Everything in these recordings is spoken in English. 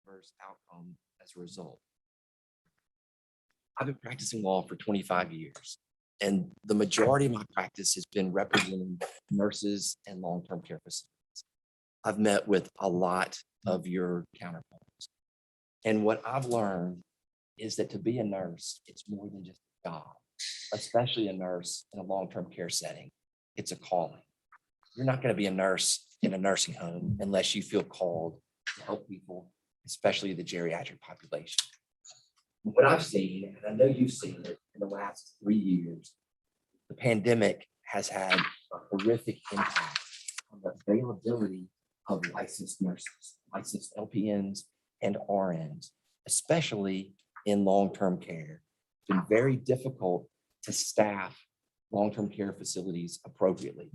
adverse outcome as a result. I've been practicing law for 25 years, and the majority of my practice has been representing nurses and long-term care facilities. I've met with a lot of your counterparts. And what I've learned is that to be a nurse, it's more than just a job, especially a nurse in a long-term care setting. It's a calling. You're not going to be a nurse in a nursing home unless you feel called to help people, especially the geriatric population. What I've seen, and I know you've seen it in the last 3 years, the pandemic has had a horrific impact on the availability of licensed nurses, licensed LPNs and RNs, especially in long-term care. It's been very difficult to staff long-term care facilities appropriately.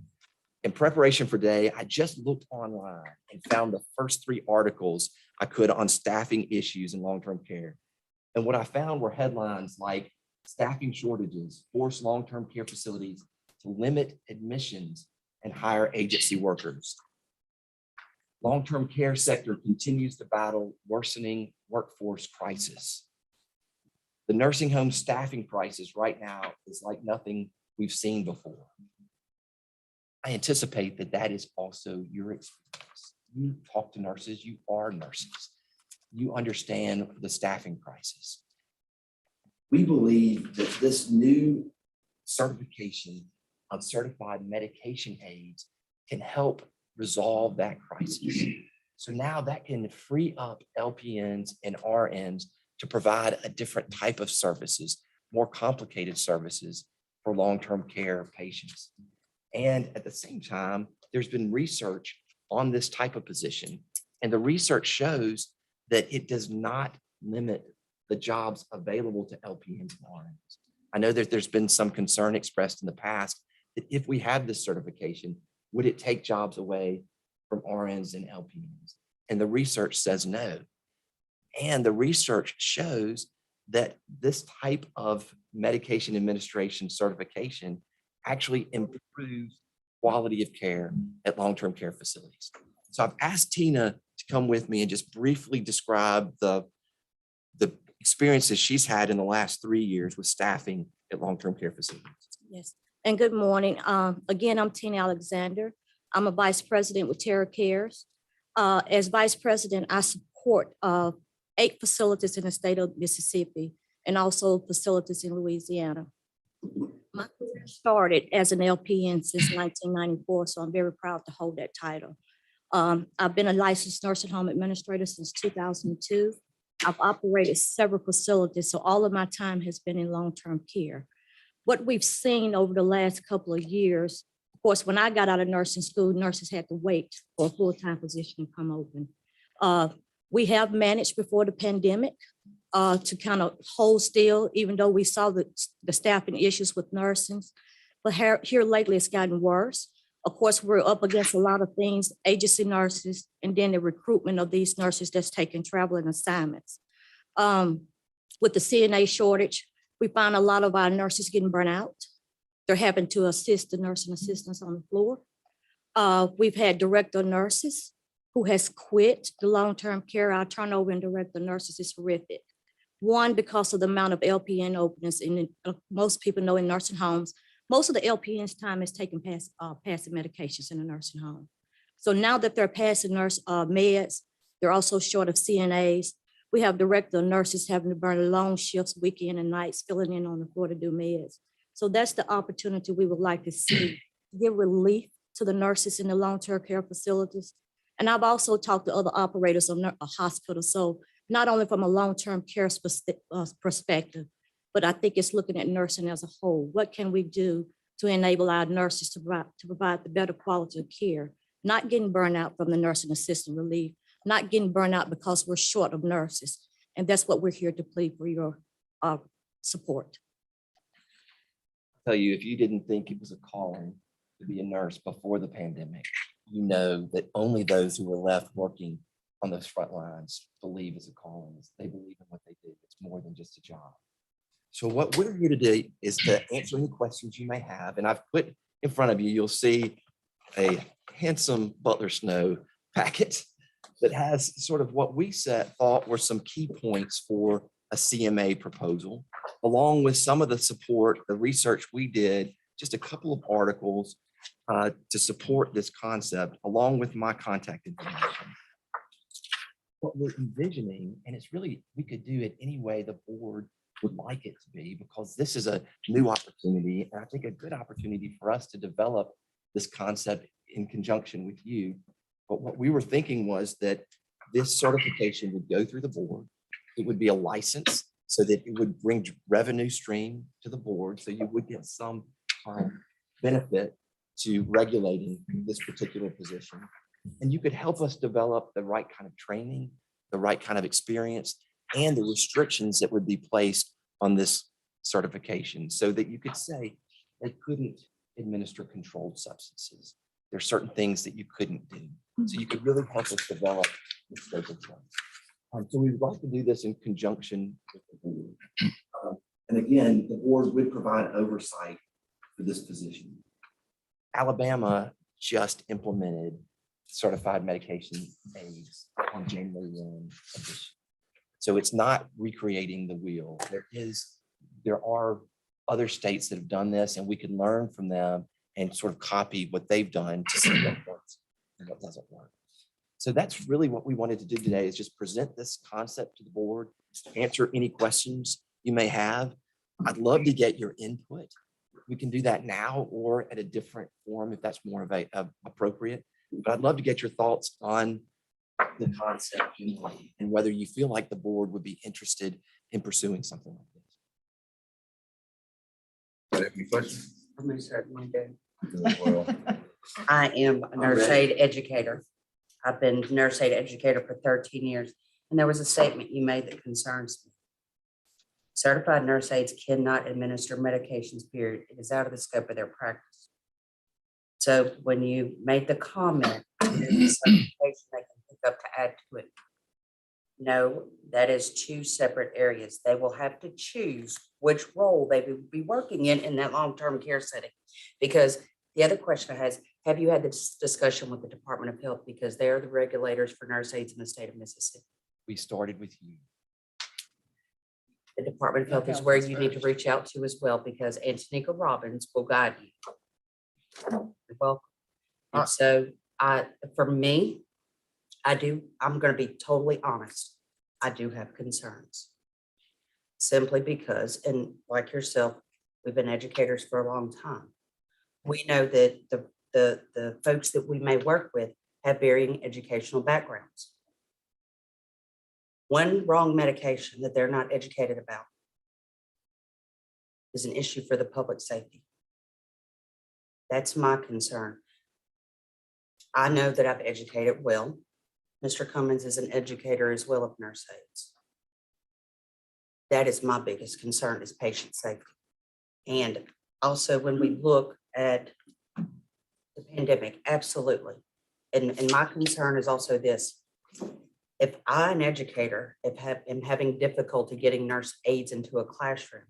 In preparation for today, I just looked online and found the first 3 articles I could on staffing issues in long-term care. And what I found were headlines like staffing shortages force long-term care facilities to limit admissions and hire agency workers. Long-term care sector continues to battle worsening workforce crisis. The nursing home staffing crisis right now is like nothing we've seen before. I anticipate that that is also your experience. You talk to nurses, you are nurses. You understand the staffing crisis. We believe that this new certification of certified medication aides can help resolve that crisis. So now that can free up LPNs and RNs to provide a different type of services, more complicated services for long-term care patients. And at the same time, there's been research on this type of position, and the research shows that it does not limit the jobs available to LPNs and RNs. I know that there's been some concern expressed in the past that if we have this certification, would it take jobs away from RNs and LPNs? And the research says no. And the research shows that this type of medication administration certification actually improves quality of care at long-term care facilities. So I've asked Tina to come with me and just briefly describe the experiences she's had in the last 3 years with staffing at long-term care facilities. Yes, and good morning. Again, I'm Tina Alexander. I'm a vice president with Terra Cares. As vice president, I support 8 facilities in the state of Mississippi and also facilities in Louisiana. My career started as an LPN since 1994, so I'm very proud to hold that title. I've been a licensed nursing home administrator since 2002. I've operated several facilities, so all of my time has been in long-term care. What we've seen over the last couple of years, of course, when I got out of nursing school, nurses had to wait for a full-time position to come open. We have managed before the pandemic to kind of hold still, even though we saw the staffing issues with nurses. But here lately, it's gotten worse. Of course, we're up against a lot of things, agency nurses, and then the recruitment of these nurses that's taking traveling assignments. With the Cna shortage, we find a lot of our nurses getting burnt out. They're having to assist the nursing assistants on the floor. We've had director nurses who has quit the long-term care. Our turnover in director nurses is horrific. One, because of the amount of LPN openings, and most people know in nursing homes, most of the LPN's time is taken passing medications in a nursing home. So now that they're passing meds, they're also short of CNAs. We have director nurses having to burn long shifts, weekend and nights, filling in on the floor to do meds. So that's the opportunity we would like to see, give relief to the nurses in the long-term care facilities. And I've also talked to other operators of hospitals. So not only from a long-term care perspective, but I think it's looking at nursing as a whole. What can we do to enable our nurses to provide the better quality of care, not getting burned out from the nursing assistant relief, not getting burned out because we're short of nurses. And that's what we're here to plead for your support. I'll tell you, if you didn't think it was a calling to be a nurse before the pandemic, you know that only those who were left working on those front lines believe it's a calling. They believe in what they do. It's more than just a job. So what we're here to do is to answer any questions you may have. And I've put in front of you, you'll see a handsome Butler Snow packet that has sort of what we thought were some key points for a CMA proposal, along with some of the support, the research we did, just a couple of articles to support this concept, along with my contact information. What we're envisioning, and it's really, we could do it any way the board would like it to be, because this is a new opportunity, and I think a good opportunity for us to develop this concept in conjunction with you. But what we were thinking was that this certification would go through the board. It would be a license so that it would bring revenue stream to the board. So you would get some benefit to regulating this particular position. And you could help us develop the right kind of training, the right kind of experience, and the restrictions that would be placed on this certification so that you could say they couldn't administer controlled substances. There are certain things that you couldn't do. So you could really help us develop the scope of things. So we would like to do this in conjunction with the board. And again, the board would provide oversight for this position. Alabama just implemented certified medication aids on January 1 of this year. So it's not recreating the wheel. There are other states that have done this, and we can learn from them and sort of copy what they've done to see what works and what doesn't work. So that's really what we wanted to do today, is just present this concept to the board, answer any questions you may have. I'd love to get your input. We can do that now or at a different forum if that's more appropriate. But I'd love to get your thoughts on the concept and whether you feel like the board would be interested in pursuing something like this. Any questions? I most certainly do. Well, I am a nurse ready. aid educator. I've been a nurse aid educator for 13 years, and there was a statement you made that concerns me. Certified nurse aides cannot administer medications, period. It is out of the scope of their practice. So when you made the comment, there's a certification they can pick up to add to it. No, that is two separate areas. They will have to choose which role they will be working in that long-term care setting. Because the other question I have, have you had this discussion with the Department of Health? Because they're the regulators for nurse aides in the state of Mississippi. We started with you. The Department of Health is where you need to reach out to as well, because Antonika Robbins will guide you. You're welcome. And so for me, I'm going to be totally honest. I do have concerns. Simply because, and like yourself, we've been educators for a long time. We know that the folks that we may work with have varying educational backgrounds. One wrong medication that they're not educated about is an issue for the public safety. That's my concern. I know that I've educated well. Mr. Cummins is an educator as well of nurse aides. That is my biggest concern, is patient safety. And also when we look at the pandemic, absolutely. And my concern is also this. If I, an educator, am having difficulty getting nurse aides into a classroom,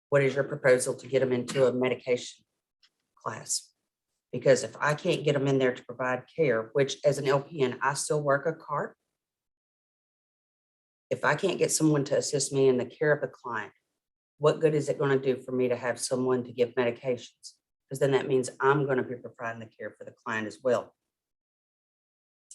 what is your proposal to get them into a medication class? Because if I can't get them in there to provide care, which as an LPN, I still work a cart. If I can't get someone to assist me in the care of a client, what good is it going to do for me to have someone to give medications? Because then that means I'm going to be providing the care for the client as well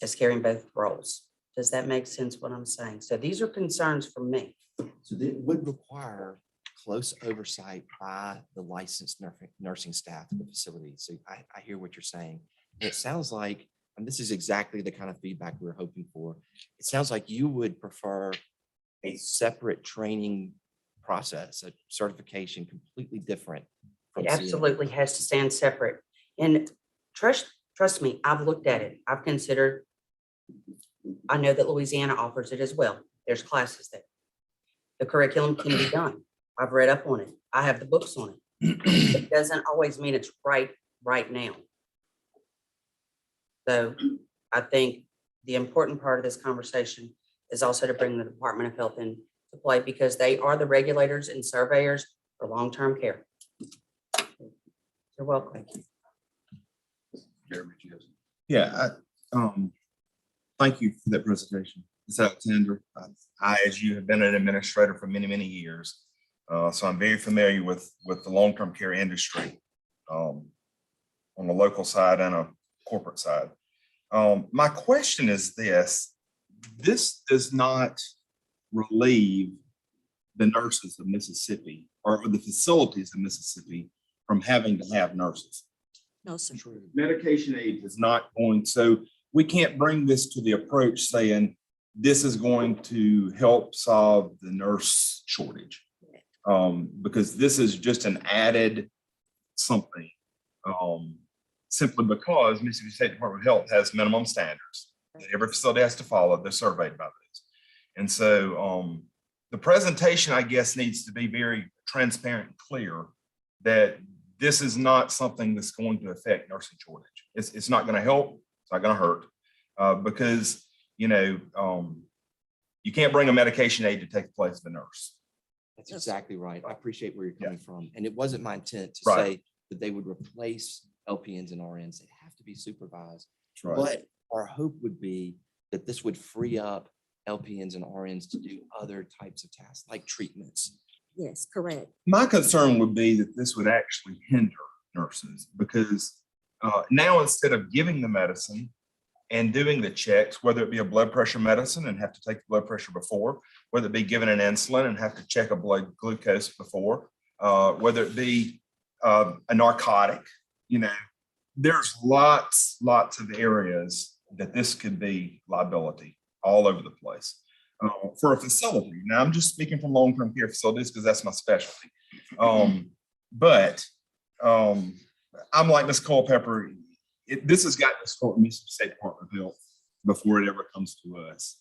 as carrying both roles. Does that make sense what I'm saying? So these are concerns for me. So that would require close oversight by the licensed nursing staff at the facility. So I hear what you're saying. And it sounds like, and this is exactly the kind of feedback we were hoping for. It sounds like you would prefer a separate training process, a certification completely different from It absolutely has to stand separate. And trust me, I've looked at it. I've considered, I know that Louisiana offers it as well. There's classes there. The curriculum can be done. I've read up on it. I have the books on it. It doesn't always mean it's right now. So I think the important part of this conversation is also to bring the Department of Health into play, because they are the regulators and surveyors for long-term care. You're welcome. Jeremy, do you have some- Yeah, Thank you for that presentation, Ms. Alexander. I, as you, have been an administrator for many, many years. So I'm very familiar with the long-term care industry on the local side and a corporate side. My question is this does not relieve the nurses of Mississippi or the facilities of Mississippi from having to have nurses. No, sir. Medication aid is not going, so we can't bring this to the approach saying this is going to help solve the nurse shortage. Because this is just an added something, simply because Mississippi State Department of Health has minimum standards that every facility has to follow. They're surveyed by those. And so the presentation, I guess, needs to be very transparent and clear that this is not something that's going to affect nursing shortage. It's not going to help. It's not going to hurt because, you can't bring a medication aid to take the place of a nurse. That's exactly right. I appreciate where you're coming from. And it wasn't my intent to Right. say that they would replace LPNs and RNs. They have to be supervised. Right. But our hope would be that this would free up LPNs and RNs to do other types of tasks like treatments. Yes, correct. My concern would be that this would actually hinder nurses because now instead of giving the medicine and doing the checks, whether it be a blood pressure medicine and have to take the blood pressure before, whether it be given an insulin and have to check a blood glucose before, whether it be a narcotic, there's lots of areas that this could be liability all over the place for a facility. Now, I'm just speaking from long-term care facilities because that's my specialty. But I'm like Ms. Culpepper. This has got to start with Mississippi State Department of Health before it ever comes to us,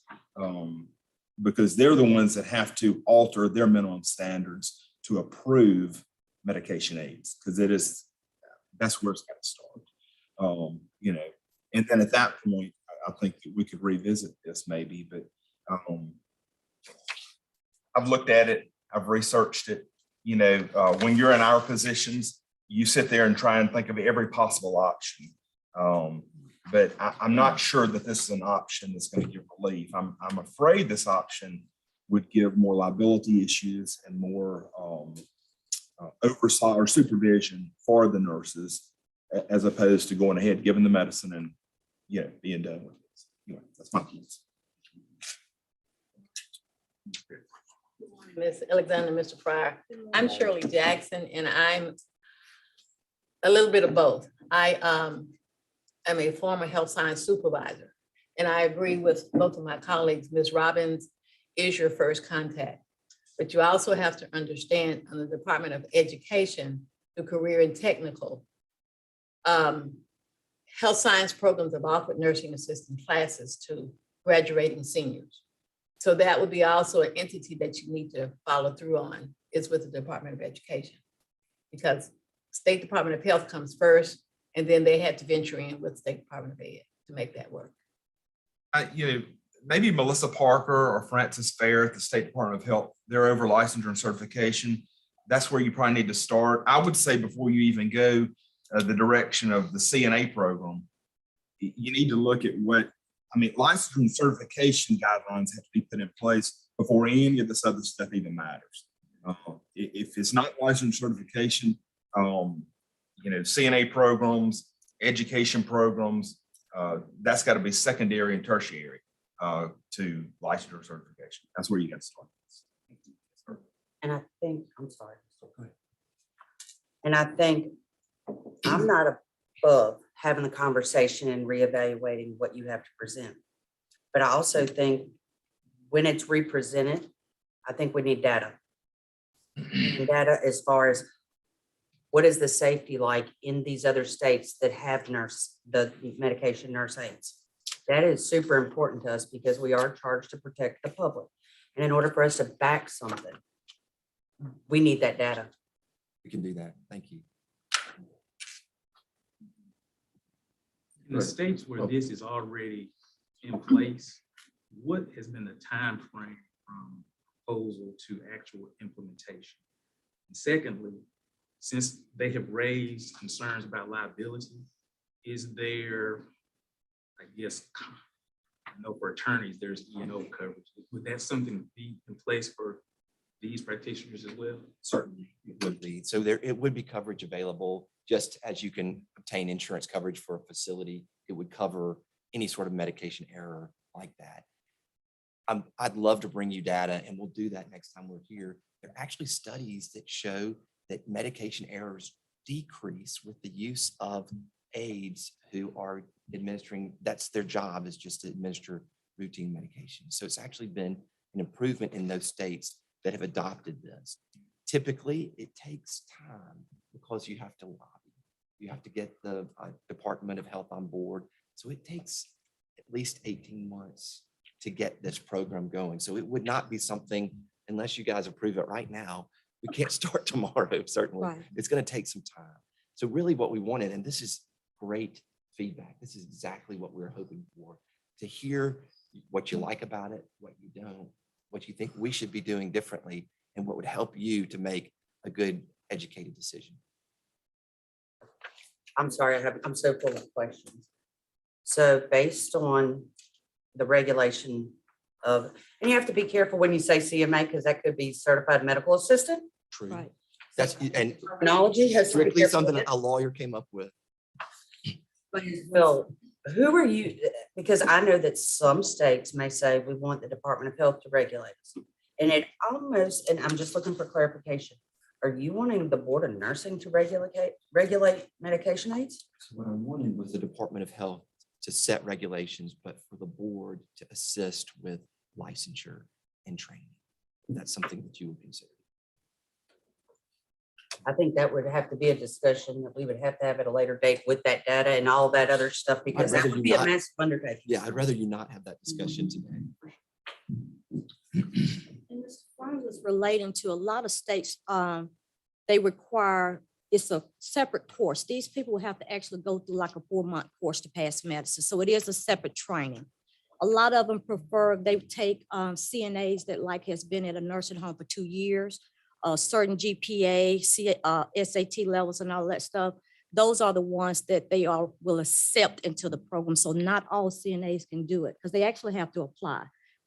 because they're the ones that have to alter their minimum standards to approve medication aids, because that's where it's got to start. And then at that point, I think that we could revisit this maybe, but I've looked at it, I've researched it. When you're in our positions, you sit there and try and think of every possible option. But I'm not sure that this is an option that's going to give relief. I'm afraid this option would give more liability issues and more oversight or supervision for the nurses, as opposed to going ahead, giving the medicine and being done with it. That's my piece. Ms. Alexander, Mr. Fryer. I'm Shirley Jackson, and I'm a little bit of both. I am a former health science supervisor, and I agree with both of my colleagues. Ms. Robbins is your first contact, but you also have to understand on the Department of Education, the career and technical, health science programs have offered nursing assistant classes to graduating seniors. So that would be also an entity that you need to follow through on, is with the Department of Education. Because State Department of Health comes first, and then they had to venture in with State Department of Ed to make that work. Maybe Melissa Parker or Francis Fair at the State Department of Health, they're over licensure and certification. That's where you probably need to start. I would say before you even go the direction of the CNA program, you need to look at licensure and certification guidelines have to be put in place before any of this other stuff even matters. If it's not licensure certification, CNA programs, education programs, that's got to be secondary and tertiary to licensure certification. That's where you got to start. And I think, I'm sorry. And I think I'm not above having the conversation and reevaluating what you have to present. But I also think when it's represented, I think we need data. And data as far as what is the safety like in these other states that have the medication nurse aids. That is super important to us because we are charged to protect the public. And in order for us to back something, we need that data. We can do that. Thank you. In the states where this is already in place, what has been the time frame from proposal to actual implementation? And secondly, since they have raised concerns about liability, is there I guess, I know for attorneys, there's E&O coverage. Would that something be in place for these practitioners as well? Certainly, it would be. So it would be coverage available, just as you can obtain insurance coverage for a facility. It would cover any sort of medication error like that. I'd love to bring you data, and we'll do that next time we're here. There are actually studies that show that medication errors decrease with the use of aides who are administering, that's their job, is just to administer routine medication. So it's actually been an improvement in those states that have adopted this. Typically, it takes time because you have to lobby. You have to get the Department of Health on board. So it takes at least 18 months to get this program going. So it would not be something, unless you guys approve it right now, we can't start tomorrow, certainly. Right. It's going to take some time. So really what we wanted, and this is great feedback. This is exactly what we were hoping for, to hear what you like about it, what you don't, what you think we should be doing differently, and what would help you to make a good educated decision. I'm sorry, I'm so full of questions. So based on the regulation of, and you have to be careful when you say CMA, because that could be certified medical assistant. True. Right. That's, and Terminology has to be strictly careful something with. a lawyer came up with. Well, who are you? Because I know that some states may say we want the Department of Health to regulate us. And it almost, and I'm just looking for clarification. Are you wanting the Board of Nursing to regulate medication aids? So what I wanted was the Department of Health to set regulations, but for the board to assist with licensure and training. That's something that you would consider. I think that would have to be a discussion that we would have to have at a later date with that data and all that other stuff, because that rather would you be a not- massive undertaking. Yeah, I'd rather you not have that discussion today. And this one was relating to a lot of states, they require, it's a separate course. These people will have to actually go through like a 4-month course to pass medicine. So it is a separate training. A lot of them prefer, they take CNAs that like has been at a nursing home for 2 years, certain GPA, SAT levels and all that stuff. Those are the ones that they will accept into the program. So not all CNAs can do it because they actually have to apply.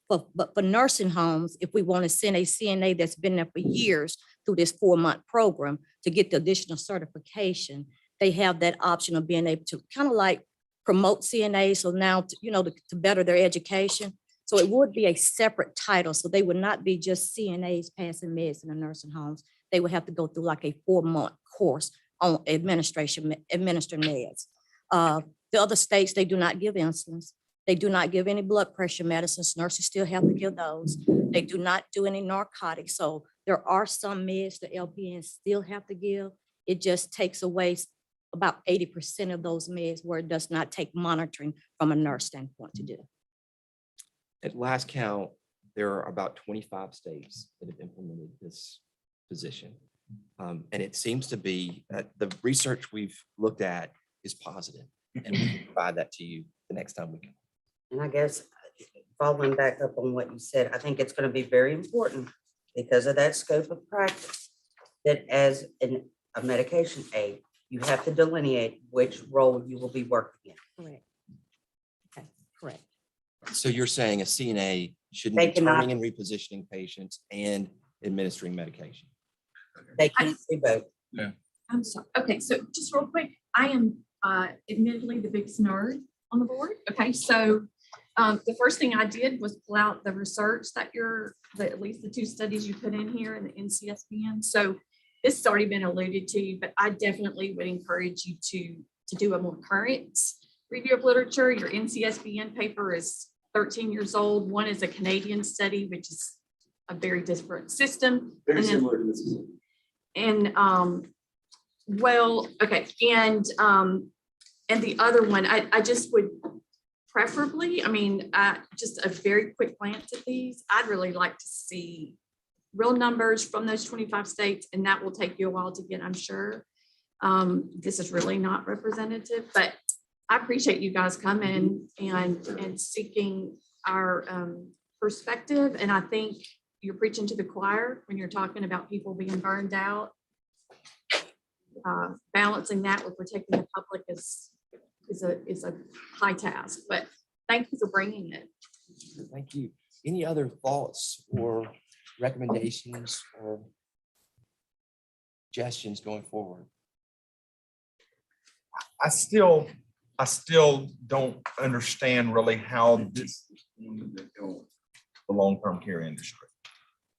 But for nursing homes, if we want to send a CNA that's been there for years through this 4-month program to get the additional certification, they have that option of being able to kind of like promote CNAs. So now, to better their education. So it would be a separate title. So they would not be just CNAs passing meds in the nursing homes. They would have to go through like a 4-month course on administering meds. The other states, they do not give insulins. They do not give any blood pressure medicines. Nurses still have to give those. They do not do any narcotics. So there are some meds that LPNs still have to give. It just takes away about 80% of those meds where it does not take monitoring from a nurse standpoint to do. At last count, there are about 25 states that have implemented this position. And it seems to be the research we've looked at is positive, and we can provide that to you the next time we come. And I guess following back up on what you said, I think it's going to be very important because of that scope of practice that as a medication aid, you have to delineate which role you will be working in. Correct. Okay, correct. So you're saying a CNA shouldn't They be cannot- turning and repositioning patients and administering medication? They can't do both. I'm sorry. Okay, so just real quick, I am admittedly the biggest nerd on the board. Okay, so the first thing I did was pull out the research that at least the 2 studies you put in here in the NCSBN. So this has already been alluded to, but I definitely would encourage you to do a more current review of literature. Your NCSBN paper is 13 years old. One is a Canadian study, which is a very different system. Very And then- similar to this. And well, okay, and the other one, I just would preferably, just a very quick glance at these, I'd really like to see real numbers from those 25 states, and that will take you a while to get, I'm sure. This is really not representative, but I appreciate you guys coming and seeking our perspective, and I think you're preaching to the choir when you're talking about people being burned out. Balancing that with protecting the public is is a high task, but thank you for bringing it. Thank you. Any other thoughts or recommendations or suggestions going forward? I still don't understand really how this is going to help the long-term care industry.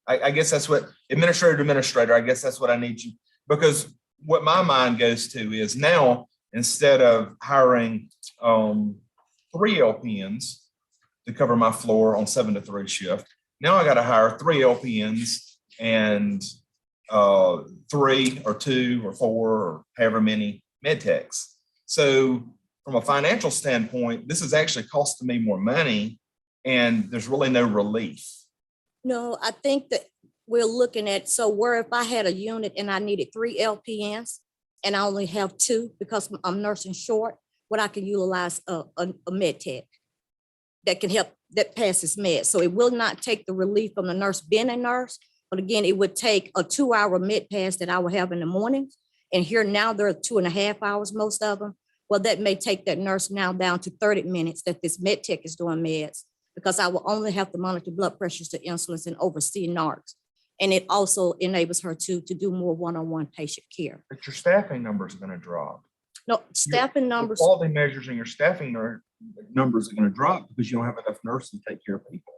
I guess that's what administrator to administrator, I guess that's what I need you, because what my mind goes to is now, instead of hiring 3 LPNs to cover my floor on 7 to 3 shift, now I got to hire 3 LPNs and 3 or 2 or 4 or however many med techs. So from a financial standpoint, this is actually costing me more money and there's really no relief. No, I think that we're looking at, so where if I had a unit and I needed 3 LPNs and I only have 2 because I'm nursing short, what I can utilize a med tech that can help, that passes meds. So it will not take the relief from the nurse being a nurse, but again, it would take a 2-hour med pass that I would have in the mornings. And here now there are 2.5 hours, most of them. Well, that may take that nurse now down to 30 minutes that this med tech is doing meds, because I will only have to monitor blood pressures, to insulins, and oversee NARCs. And it also enables her to do more one-on-one patient care. But your staffing numbers are going to drop. No, staffing The numbers, quality measures and your staffing numbers are going to drop because you don't have enough nurses to take care of people.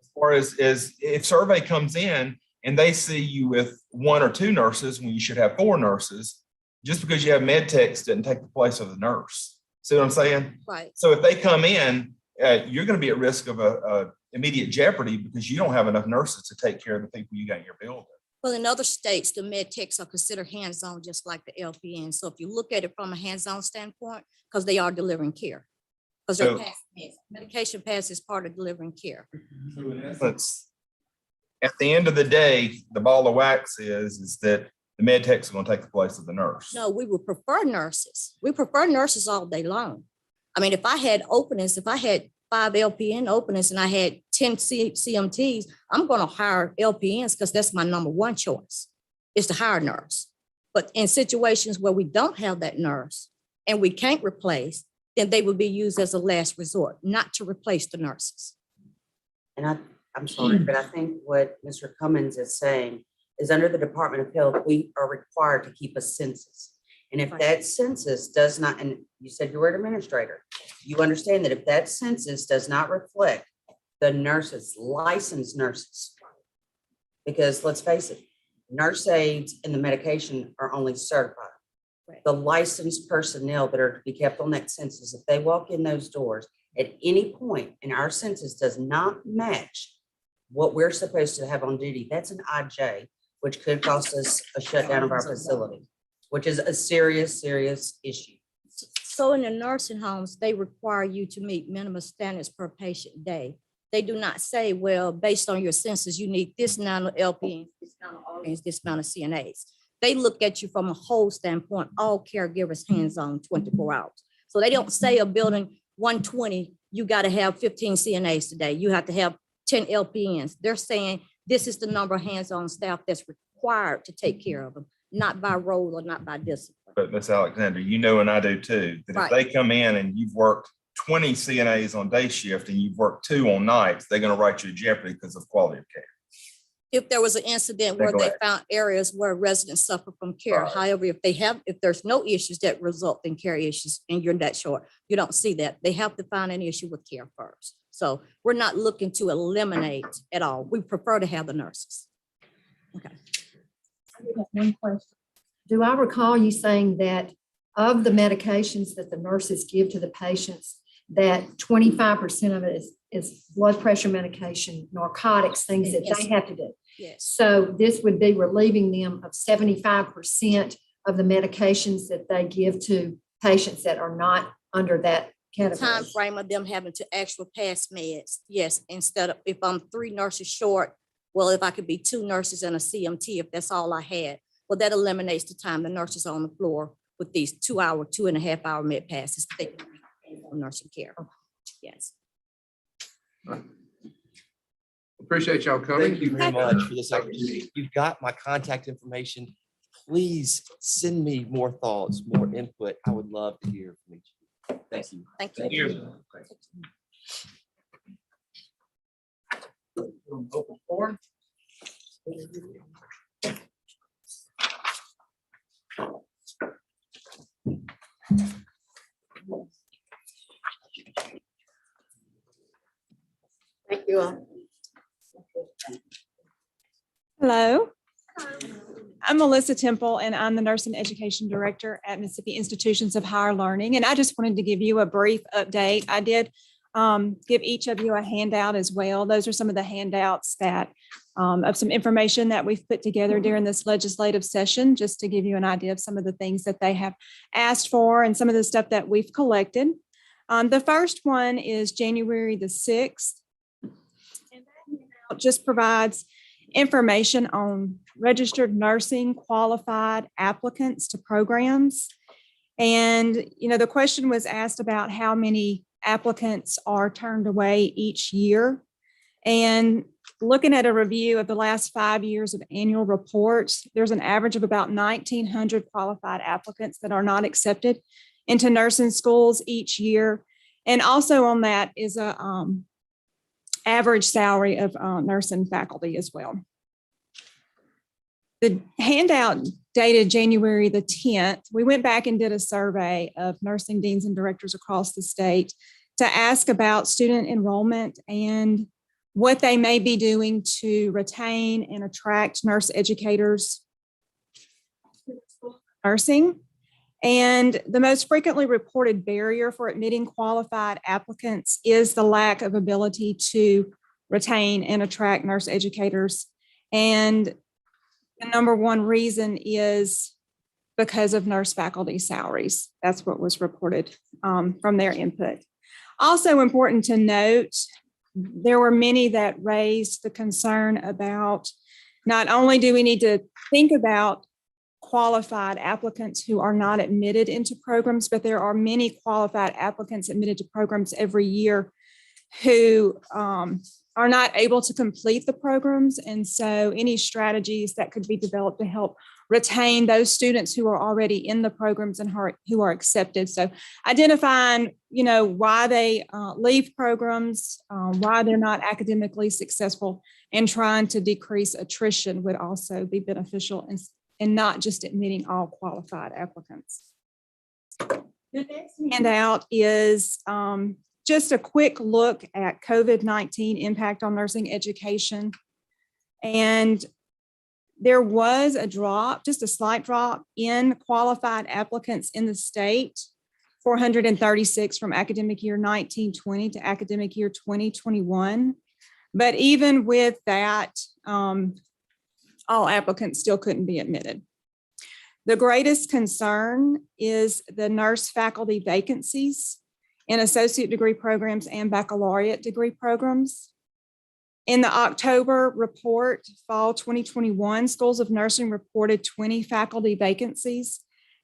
As far as if survey comes in and they see you with 1 or 2 nurses when you should have 4 nurses, just because you have med techs didn't take the place of the nurse. See what I'm saying? right. So if they come in, you're going to be at risk of a immediate jeopardy because you don't have enough nurses to take care of the people you got in your building. Well, in other states, the med techs are considered hands-on, just like the LPN. So if you look at it from a hands-on standpoint, because they are delivering care. Because So- medication pass is part of delivering care. So in essence, at the end of the day, the ball of wax is that the med techs are going to take the place of the nurse. No, we would prefer nurses. We prefer nurses all day long. I mean, if I had openings, if I had 5 LPN openings and I had 10 CMTs, I'm going to hire LPNs because that's my number 1 choice, is to hire a nurse. But in situations where we don't have that nurse and we can't replace, then they would be used as a last resort, not to replace the nurses. And I'm sorry, but I think what Mr. Cummins is saying is under the Department of Health, we are required to keep a census. And if Right. that census does not, and you said you were an administrator, you understand that if that census does not reflect the nurses, licensed nurses, because let's face it, nurse aides and the medication are only certified. Right. The licensed personnel that are to be kept on that census, if they walk in those doors at any point and our census does not match what we're supposed to have on duty, that's an IJ, which could cost us a shutdown of our facility, which is a serious, serious issue. So in the nursing homes, they require you to meet minimum standards per patient day. They do not say, well, based on your census, you need this amount of LPNs, this amount of RNs, this amount of CNAs. They look at you from a whole standpoint, all caregivers hands-on 24 hours. So they don't say a building 120, you got to have 15 CNAs today. You have to have 10 LPNs. They're saying this is the number of hands-on staff that's required to take care of them, not by role or not by discipline. But Ms. Alexander, you know, and I do too, that if Right. they come in and you've worked 20 CNAs on day shift and you've worked 2 on nights, they're going to write you a jeopardy because of quality of care. If there was an incident where they Neglect. found areas where residents suffer from care, Right. however, if there's no issues that result in care issues and you're that short, you don't see that. They have to find an issue with care first. So we're not looking to eliminate at all. We prefer to have the nurses. Okay. I do have one question. Do I recall you saying that of the medications that the nurses give to the patients, that 25% of it is blood pressure medication, narcotics, things that Yes. they have to do? Yes. So this would be relieving them of 75% of the medications that they give to patients that are not under that Time category. frame of them having to actually pass meds. Yes, instead of, if I'm 3 nurses short, well, if I could be 2 nurses and a CMT, if that's all I had, well, that eliminates the time the nurses are on the floor with these 2-hour, 2.5-hour med passes. They can be on nursing care. Yes. Appreciate y'all coming. Thank you very much for this opportunity. You've got my contact information. please send me more thoughts, more input. I would love to hear from each of you. Thank you. Thank you. Open forum. Thank you all. Hello. I'm Melissa Temple, and I'm the Nursing Education Director at Mississippi Institutions of Higher Learning. And I just wanted to give you a brief update. I did give each of you a handout as well. Those are some of the handouts that of some information that we've put together during this legislative session, just to give you an idea of some of the things that they have asked for and some of the stuff that we've collected. The first one is January the 6th. And that handout just provides information on registered nursing qualified applicants to programs. And, you know, the question was asked about how many applicants are turned away each year. And looking at a review of the last 5 years of annual reports, there's an average of about 1,900 qualified applicants that are not accepted into nursing schools each year. And also on that is a average salary of nursing faculty as well. The handout dated January the 10th, we went back and did a survey of nursing deans and directors across the state to ask about student enrollment and what they may be doing to retain and attract nurse educators to nursing. And the most frequently reported barrier for admitting qualified applicants is the lack of ability to retain and attract nurse educators. And the number one reason is because of nurse faculty salaries. That's what was reported from their input. Also important to note, there were many that raised the concern about not only do we need to think about qualified applicants who are not admitted into programs, but there are many qualified applicants admitted to programs every year who are not able to complete the programs. And so any strategies that could be developed to help retain those students who are already in the programs and who are accepted. So identifying, you know, why they leave programs, why they're not academically successful, and trying to decrease attrition would also be beneficial and not just admitting all qualified applicants. The next handout is just a quick look at COVID-19 impact on nursing education. And there was a drop, just a slight drop in qualified applicants in the state, 436 from academic year 1920 to academic year 2021. But even with that, all applicants still couldn't be admitted. The greatest concern is the nurse faculty vacancies in associate degree programs and baccalaureate degree programs. In the October report, fall 2021, schools of nursing reported 20 faculty vacancies.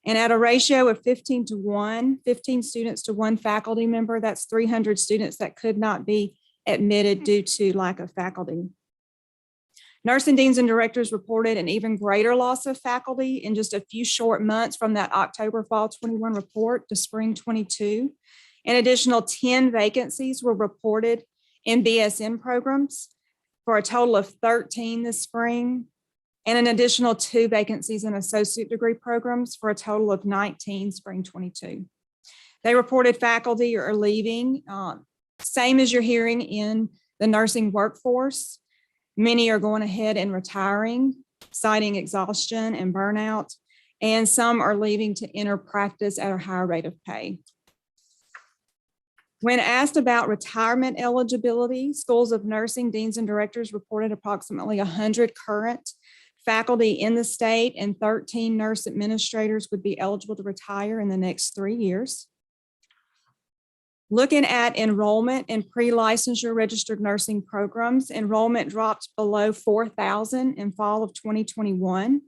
And at a ratio of 15 to 1, 15 students to 1 faculty member, that's 300 students that could not be admitted due to lack of faculty. Nursing deans and directors reported an even greater loss of faculty in just a few short months from that October fall 21 report to spring 22. An additional 10 vacancies were reported in BSN programs for a total of 13 this spring, and an additional 2 vacancies in associate degree programs for a total of 19 spring 22. They reported faculty are leaving, same as you're hearing in the nursing workforce. Many are going ahead and retiring, citing exhaustion and burnout, and some are leaving to enter practice at a higher rate of pay. When asked about retirement eligibility, schools of nursing deans and directors reported approximately 100 current faculty in the state, and 13 nurse administrators would be eligible to retire in the next 3 years. Looking at enrollment in pre-licensure registered nursing programs, enrollment dropped below 4,000 in fall of 2021.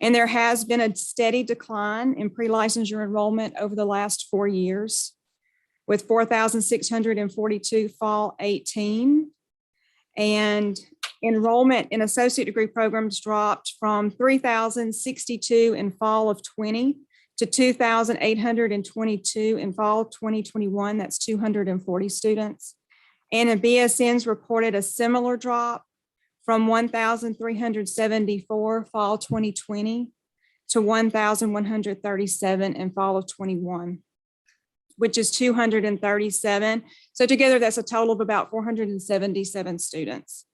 And there has been a steady decline in pre-licensure enrollment over the last 4 years, with 4,642 fall 18 and Enrollment in associate degree programs dropped from 3,062 in fall of 20 to 2,822 in fall of 2021. That's 240 students. And in BSNs reported a similar drop from 1,374 fall 2020 to 1,137 in fall of 21, which is 237. So together, that's a total of about 477 students.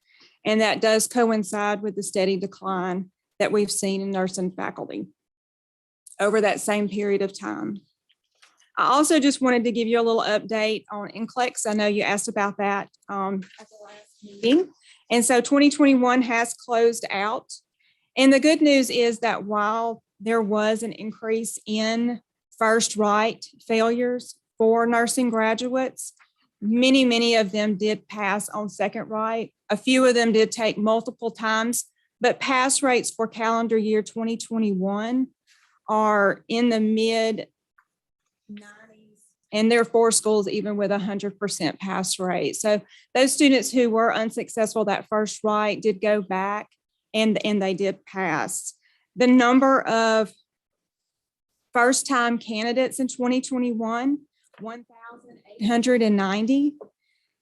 And that does coincide with the steady decline that we've seen in nursing faculty over that same period of time. I also just wanted to give you a little update on Nclex. I know you asked about that at the last meeting. And so 2021 has closed out. And the good news is that while there was an increase in first right failures for nursing graduates, many of them did pass on second right. A few of them did take multiple times, but pass rates for calendar year 2021 are in the mid 90s. And there are 4 schools even with 100% pass rate. So those students who were unsuccessful that first right did go back and they did pass. The number of first-time candidates in 2021, 1,890.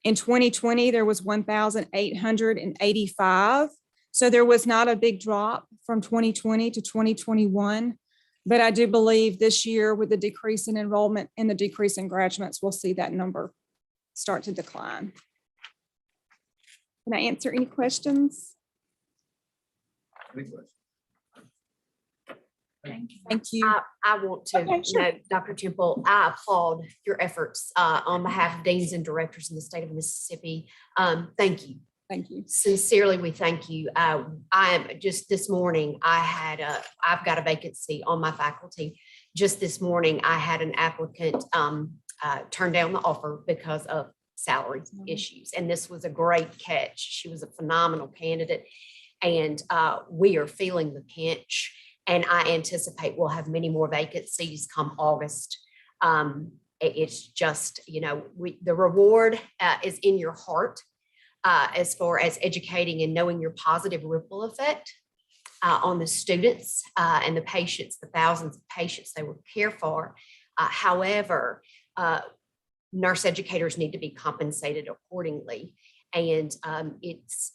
In 2020, there was 1,885. So there was not a big drop from 2020 to 2021. But I do believe this year with the decrease in enrollment and the decrease in graduates, we'll see that number start to decline. Can I answer any questions? Any questions? Thank you. I want to Okay, sure. note, Dr. Temple, I applaud your efforts on behalf of deans and directors in the state of Mississippi. Thank you. Thank you. Sincerely, we thank you. I am just this morning, I've got a vacancy on my faculty. Just this morning, I had an applicant turn down the offer because of salary issues. And this was a great catch. She was a phenomenal candidate. And we are feeling the pinch. And I anticipate we'll have many more vacancies come August. It's just, the reward is in your heart as far as educating and knowing your positive ripple effect on the students and the patients, the thousands of patients they will care for. However, nurse educators need to be compensated accordingly. And it's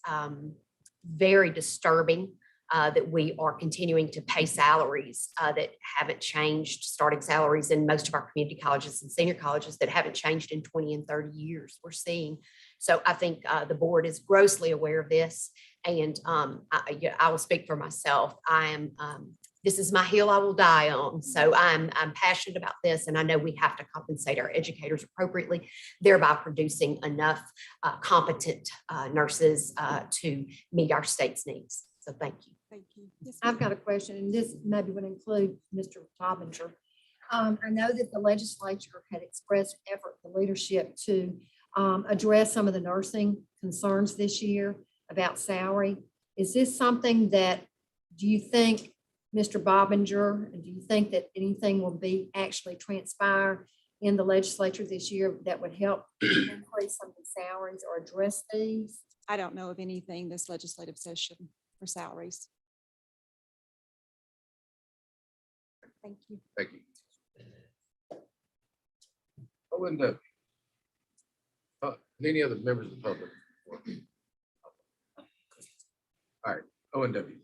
very disturbing that we are continuing to pay salaries that haven't changed, starting salaries in most of our community colleges and senior colleges that haven't changed in 20 and 30 years. We're seeing. So I think the board is grossly aware of this. And I will speak for myself. This is my hill I will die on. So I'm passionate about this. And I know we have to compensate our educators appropriately, thereby producing enough competent nurses to meet our state's needs. So thank you. Thank you. Yes, I've got a question, and this maybe would include Mr. Bobinger. I know that the legislature had expressed effort for leadership to address some of the nursing concerns this year about salary. Is this something that, do you think, Mr. Bobinger, do you think that anything will be actually transpire in the legislature this year that would help increase some of the salaries or address these? I don't know of anything this legislative session for salaries. Thank you. Thank you. And any other members of the public? All right, ONW.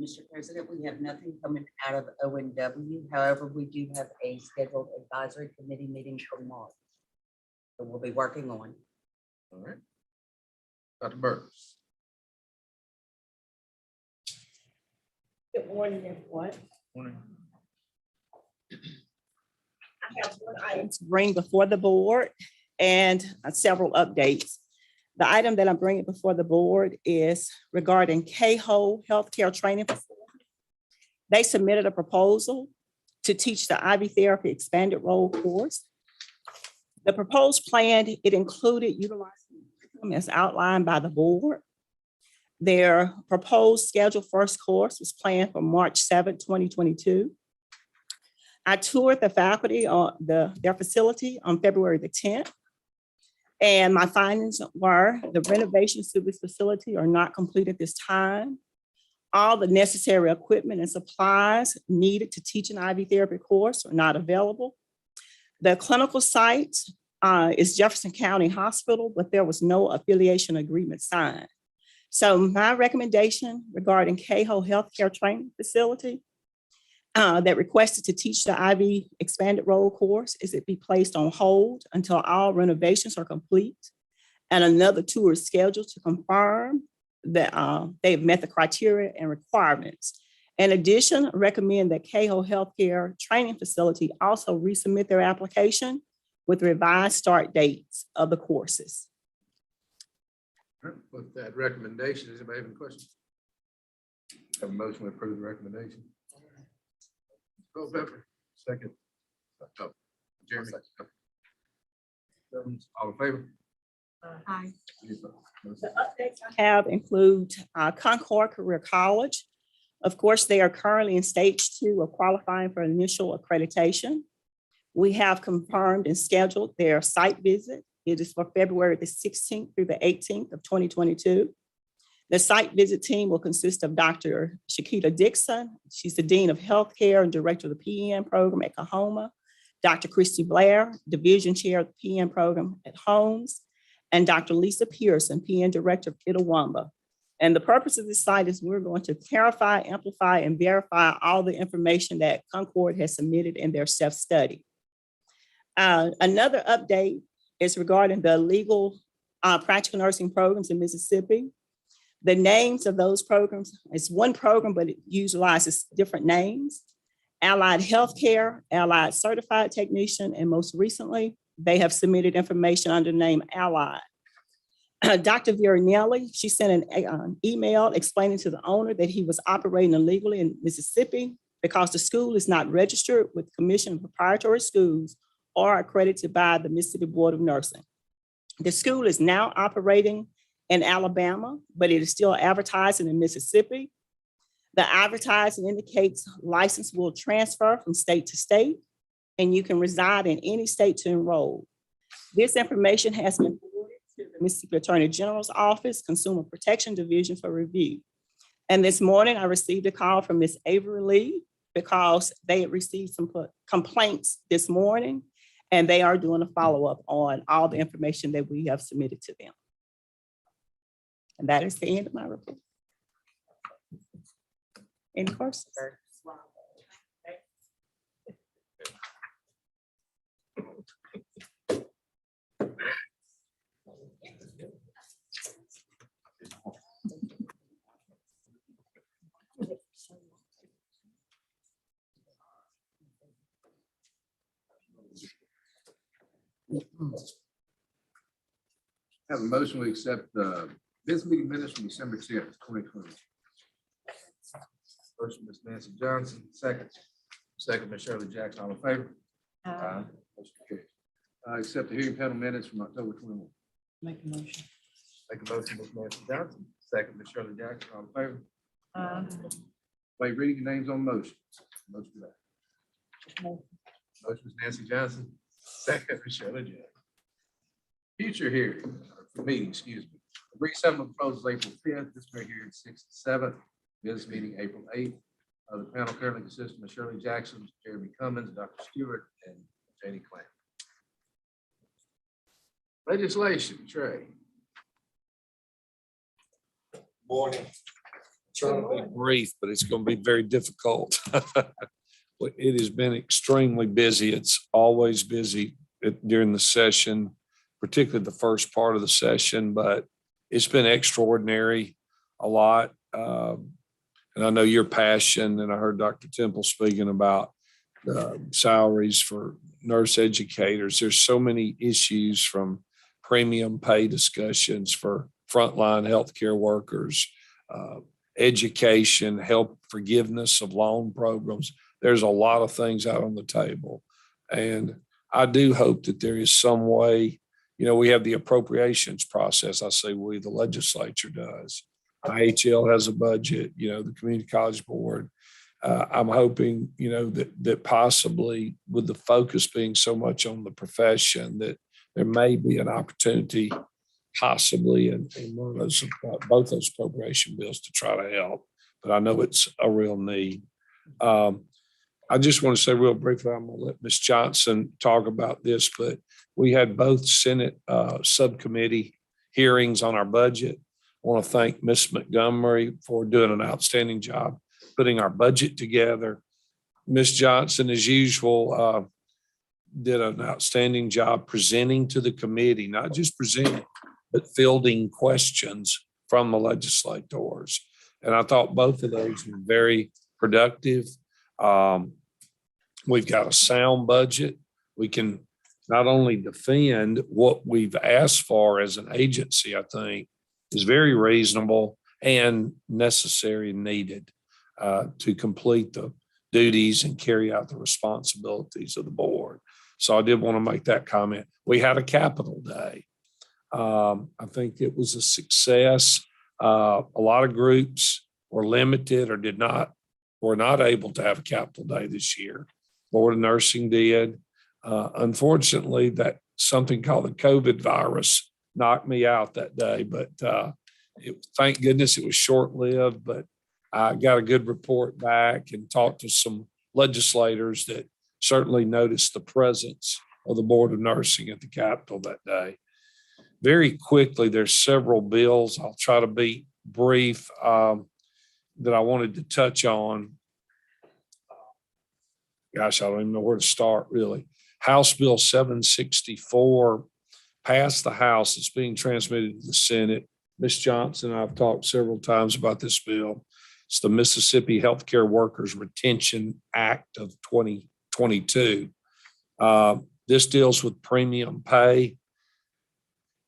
Mr. President, we have nothing coming out of ONW. However, we do have a scheduled advisory committee meeting for March. So we'll be working on. All right. Dr. Burns. Good morning, everyone. Morning. I have one item to bring before the board and several updates. The item that I'm bringing before the board is regarding KHO Healthcare Training Facility. They submitted a proposal to teach the IV therapy expanded role course. The proposed plan, it included utilizing curriculum as outlined by the board. Their proposed scheduled first course was planned for March 7, 2022. I toured the faculty on their facility on February the 10th. And my findings were the renovations to this facility are not complete at this time. All the necessary equipment and supplies needed to teach an IV therapy course are not available. The clinical site is Jefferson County Hospital, but there was no affiliation agreement signed. So my recommendation regarding Cahill Healthcare Training Facility that requested to teach the IV expanded role course is it be placed on hold until all renovations are complete and another tour is scheduled to confirm that they've met the criteria and requirements. In addition, recommend that Cahill Healthcare Training Facility also resubmit their application with revised start dates of the courses. With that recommendation, does anybody have any questions? Have a motion to approve the recommendation. Pepper, second. Oh, Jeremy. All in favor? Aye. The updates I have include Concord Career College. Of course, they are currently in stage 2 of qualifying for initial accreditation. We have confirmed and scheduled their site visit. It is for February the 16th through the 18th of 2022. The site visit team will consist of Dr. Shakita Dixon. She's the Dean of Healthcare and Director of the PN program at Coahoma. Dr. Christy Blair, Division Chair of the PN program at Holmes, and Dr. Lisa Pearson, PN Director of Itawamba. And the purpose of this site is we're going to clarify, amplify, and verify all the information that Concord has submitted in their self-study. Another update is regarding the legal practical nursing programs in Mississippi. The names of those programs, it's one program, but it utilizes different names. Allied Healthcare, Allied Certified Technician, and most recently, they have submitted information under the name Allied. Dr. Virinelli, she sent an email explaining to the owner that he was operating illegally in Mississippi because the school is not registered with the Commission of Proprietary Schools or accredited by the Mississippi Board of Nursing. The school is now operating in Alabama, but it is still advertising in Mississippi. The advertising indicates license will transfer from state to state, and you can reside in any state to enroll. This information has been forwarded to the Mississippi Attorney General's Office, Consumer Protection Division for review. And this morning I received a call from Ms. Avery Lee because they had received some complaints this morning, and they are doing a follow-up on all the information that we have submitted to them. And that is the end of my report. Any questions? Have a motion to accept the business meeting minutes from December 10th, 2020. First, Ms. Nancy Johnson, second. Second, Ms. Shirley Jackson, all in favor? Motion carries. Accept the hearing panel minutes from October 21. Make a motion. Make a motion, Ms. Nancy Johnson, second, Ms. Shirley Jackson, all in favor? Wait, reading your names on motion. Motion for that. Motion, Ms. Nancy Johnson, second, Ms. Shirley Jackson. Future hearing, meeting, excuse me. Resettlement proposals April 5th, this hearing 6th to 7th, business meeting April 8th. The panel currently consists of Ms. Shirley Jackson, Jeremy Cummins, Dr. Stewart, and Janie Clamp. Legislation, Trey. Morning. Trying to be brief, but it's going to be very difficult. It has been extremely busy. It's always busy during the session, particularly the first part of the session, but it's been extraordinary, a lot. And I know your passion, and I heard Dr. Temple speaking about salaries for nurse educators. There's so many issues, from premium pay discussions for frontline healthcare workers, education, help forgiveness of loan programs. There's a lot of things out on the table. And I do hope that there is some way, we have the appropriations process. I say we, the legislature does. IHL has a budget, the Community College Board. I'm hoping, that possibly with the focus being so much on the profession, that there may be an opportunity possibly in one of those, both those appropriation bills to try to help, but I know it's a real need. I just want to say real briefly, I'm going to let Ms. Johnson talk about this, but we had both Senate subcommittee hearings on our budget. I want to thank Ms. Montgomery for doing an outstanding job putting our budget together. Ms. Johnson, as usual, did an outstanding job presenting to the committee, not just presenting, but fielding questions from the legislators. And I thought both of those were very productive. We've got a sound budget. We can not only defend what we've asked for as an agency, I think is very reasonable and necessary and needed to complete the duties and carry out the responsibilities of the board. So I did want to make that comment. We had a Capitol Day. I think it was a success. A lot of groups were limited or were not able to have a Capitol Day this year. Board of Nursing did. Unfortunately, that something called the COVID virus knocked me out that day, but thank goodness it was short-lived, but I got a good report back and talked to some legislators that certainly noticed the presence of the Board of Nursing at the Capitol that day. Very quickly, there's several bills. I'll try to be brief that I wanted to touch on. Gosh, I don't even know where to start, really. House Bill 764 passed the House. It's being transmitted to the Senate. Ms. Johnson and I have talked several times about this bill. It's the Mississippi Healthcare Workers Retention Act of 2022. This deals with premium pay.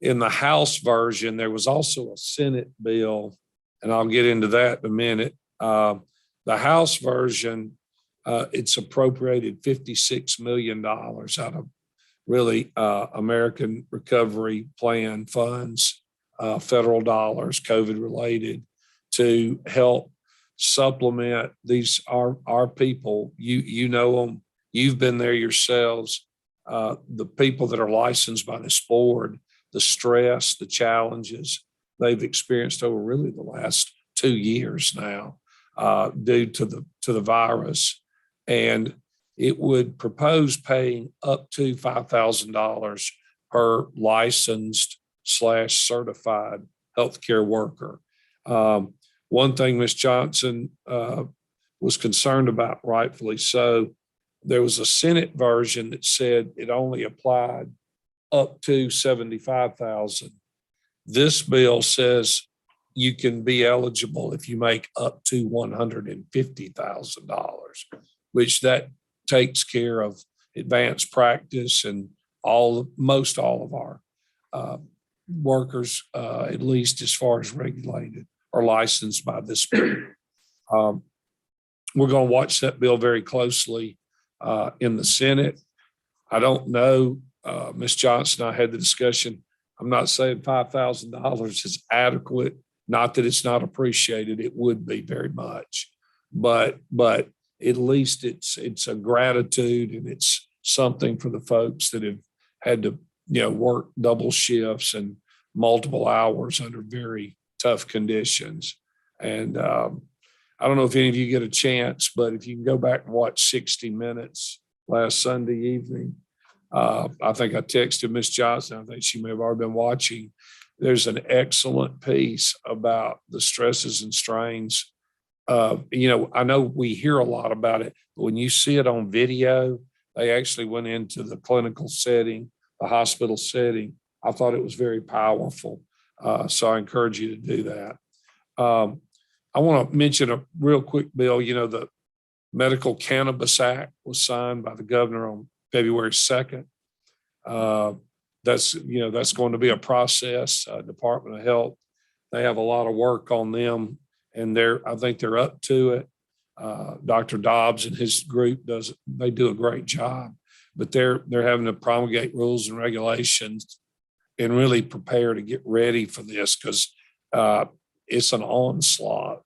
In the House version, there was also a Senate bill, and I'll get into that in a minute. The House version, it's appropriated $56 million out of really American Recovery Plan funds, federal dollars, COVID related, to help supplement these our people. You know them, you've been there yourselves. The people that are licensed by this board, the stress, the challenges they've experienced over really the last 2 years now due to the virus. And it would propose paying up to $5,000 per licensed / certified healthcare worker. One thing Ms. Johnson was concerned about, rightfully so, there was a Senate version that said it only applied up to $75,000. This bill says you can be eligible if you make up to $150,000, which that takes care of advanced practice and most all of our workers, at least as far as regulated or licensed by this bill. We're going to watch that bill very closely in the Senate. I don't know, Ms. Johnson and I had the discussion. I'm not saying $5,000 is adequate, not that it's not appreciated. It would be very much, but at least it's a gratitude, and it's something for the folks that have had to, work double shifts and multiple hours under very tough conditions. And I don't know if any of you get a chance, but if you can go back and watch 60 Minutes last Sunday evening, I think I texted Ms. Johnson. I think she may have already been watching. There's an excellent piece about the stresses and strains. I know we hear a lot about it, but when you see it on video, they actually went into the clinical setting, the hospital setting. I thought it was very powerful. So I encourage you to do that. I want to mention a real quick bill. The Medical Cannabis Act was signed by the governor on February 2nd. That's going to be a process. Department of Health, they have a lot of work on them, and I think they're up to it. Dr. Dobbs and his group they do a great job, but they're having to promulgate rules and regulations and really prepare to get ready for this, because it's an onslaught.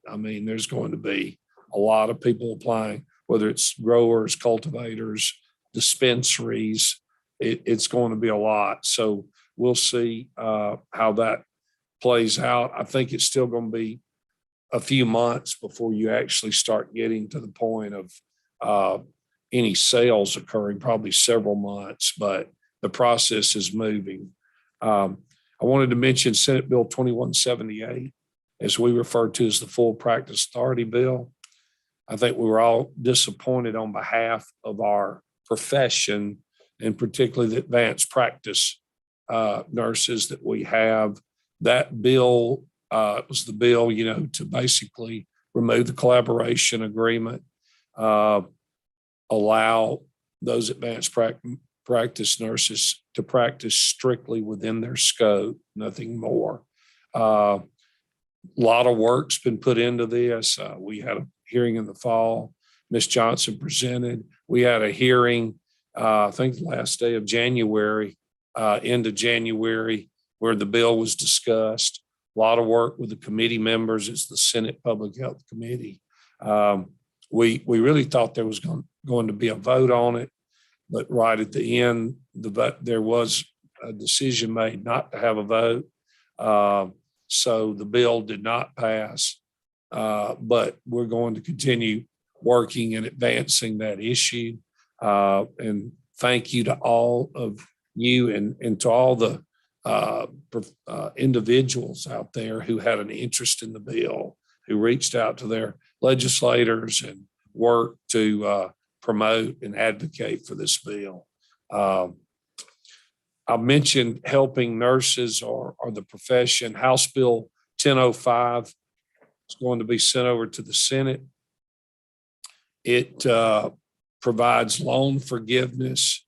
I mean, there's going to be a lot of people applying, whether it's growers, cultivators, dispensaries, it's going to be a lot. So we'll see how that plays out. I think it's still going to be a few months before you actually start getting to the point of any sales occurring, probably several months, but the process is moving. I wanted to mention Senate Bill 2178, as we refer to as the Full Practice Authority Bill. I think we were all disappointed on behalf of our profession, and particularly the advanced practice nurses that we have. That bill was the bill, to basically remove the collaboration agreement, allow those advanced practice nurses to practice strictly within their scope, nothing more. A lot of work's been put into this. We had a hearing in the fall. Ms. Johnson presented. We had a hearing, I think the last day of January, end of January, where the bill was discussed. A lot of work with the committee members. It's the Senate Public Health Committee. We really thought there was going to be a vote on it, but right at the end, there was a decision made not to have a vote. So the bill did not pass, but we're going to continue working and advancing that issue. And thank you to all of you and to all the individuals out there who had an interest in the bill, who reached out to their legislators and worked to promote and advocate for this bill. I mentioned helping nurses or the profession. House Bill 1005 is going to be sent over to the Senate. It provides loan forgiveness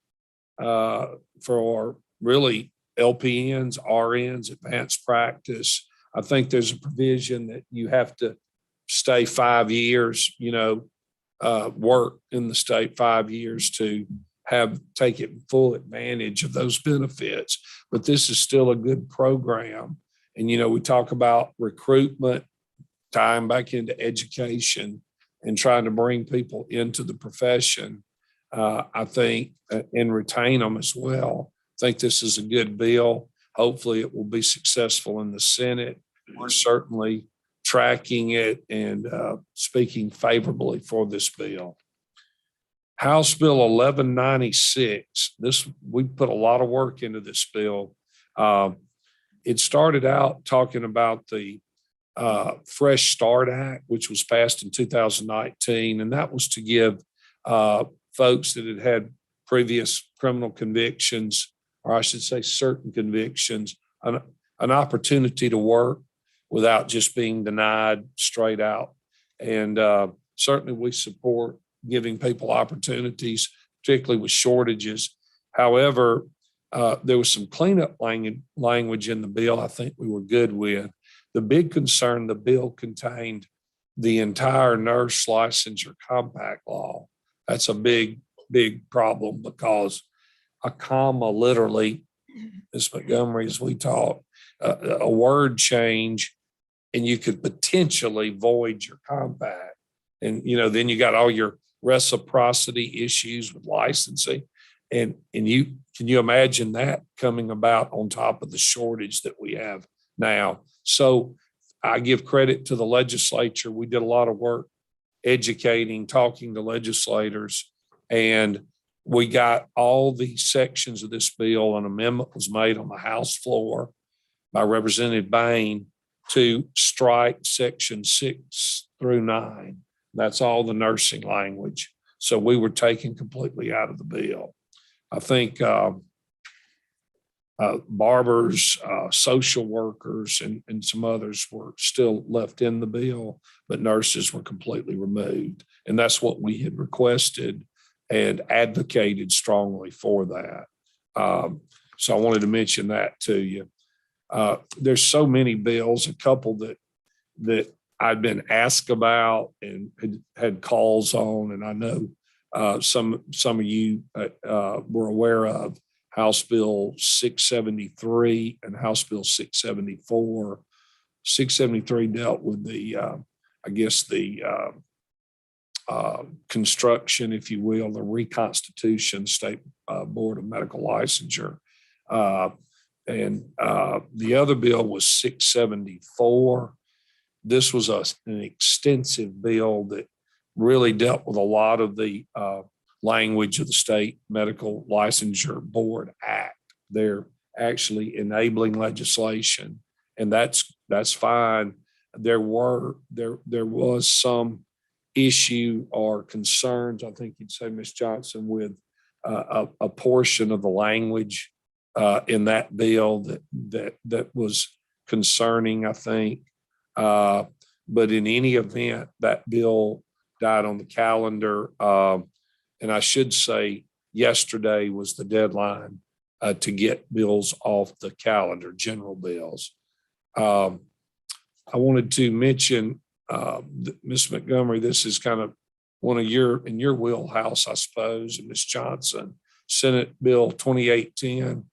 for really LPNs, RNs, advanced practice. I think there's a provision that you have to stay 5 years, work in the state 5 years to take it full advantage of those benefits. But this is still a good program. And, we talk about recruitment, tying back into education and trying to bring people into the profession, I think, and retain them as well. I think this is a good bill. Hopefully it will be successful in the Senate. We're certainly tracking it and speaking favorably for this bill. House Bill 1196, we put a lot of work into this bill. It started out talking about the Fresh Start Act, which was passed in 2019, and that was to give folks that had previous criminal convictions, or I should say certain convictions, an opportunity to work without just being denied straight out. And certainly we support giving people opportunities, particularly with shortages. However, there was some cleanup language in the bill I think we were good with. The big concern, the bill contained the entire nurse licensure compact law. That's a big, big problem because a comma literally, Ms. Montgomery, as we taught, a word change, and you could potentially void your compact. And, then you got all your reciprocity issues with licensing. And can you imagine that coming about on top of the shortage that we have now? So I give credit to the legislature. We did a lot of work educating, talking to legislators, and we got all the sections of this bill. An amendment was made on the House floor by Representative Bain to strike section 6 through 9. That's all the nursing language. So we were taken completely out of the bill. I think barbers, social workers, and some others were still left in the bill, but nurses were completely removed. And that's what we had requested and advocated strongly for that. So I wanted to mention that to you. There's so many bills, a couple that I'd been asked about and had calls on, and I know some of you were aware of House Bill 673 and House Bill 674. 673 dealt with the construction, if you will, the reconstitution state board of medical licensure. And the other bill was 674. This was an extensive bill that really dealt with a lot of the language of the State Medical Licensure Board Act. They're actually enabling legislation, and that's fine. There was some issue or concerns, I think you'd say, Ms. Johnson, with a portion of the language in that bill that was concerning, I think. But in any event, that bill died on the calendar. And I should say yesterday was the deadline to get bills off the calendar, general bills. I wanted to mention, Ms. Montgomery, this is kind of in your wheelhouse, I suppose, and Ms. Johnson, Senate Bill 2810.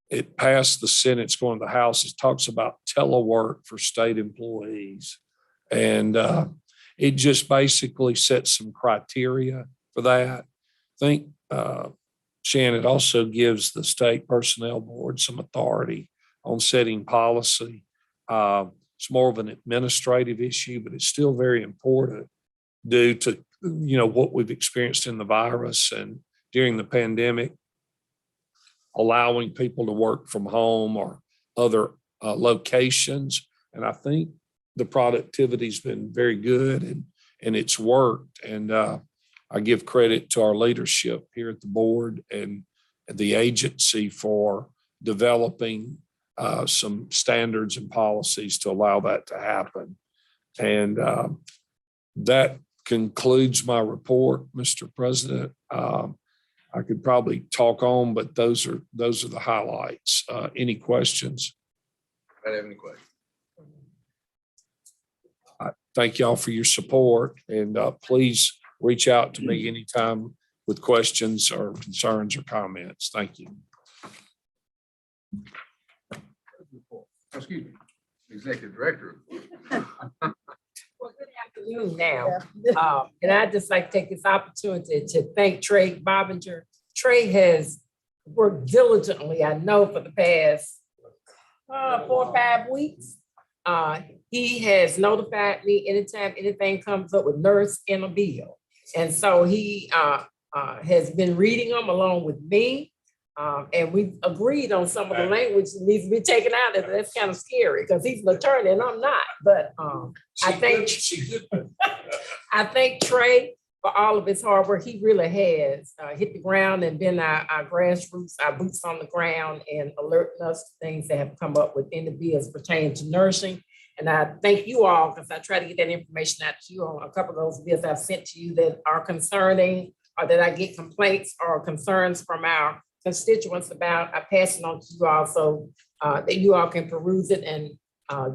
It passed the Senate, it's going to the House. It talks about telework for state employees. And it just basically sets some criteria for that. I think, Shannon, it also gives the state personnel board some authority on setting policy. It's more of an administrative issue, but it's still very important due to, what we've experienced in the virus and during the pandemic, allowing people to work from home or other locations. And I think the productivity's been very good and it's worked. And I give credit to our leadership here at the board and the agency for developing some standards and policies to allow that to happen. And that concludes my report, Mr. President. I could probably talk on, but those are the highlights. Any questions? I don't have any questions. Thank y'all for your support, and please reach out to me anytime with questions or concerns or comments. Thank you. Excuse me, Executive Director. Well, good afternoon now. And I'd just like to take this opportunity to thank Trey Bobinger. Trey has worked diligently, I know, for the past 4 or 5 weeks. He has notified me anytime anything comes up with nurse in a bill. And so he has been reading them along with me. And we've agreed on some of the language that needs to be taken out. And that's kind of scary because he's an attorney and I'm not. But I thank Trey for all of his hard work. He really has hit the ground and been our grassroots, our boots on the ground, and alerting us to things that have come up within the bills pertaining to nursing. And I thank you all because I try to get that information out to you on a couple of those bills I've sent to you that are concerning or that I get complaints or concerns from our constituents about. I pass it on to you all so that you all can peruse it and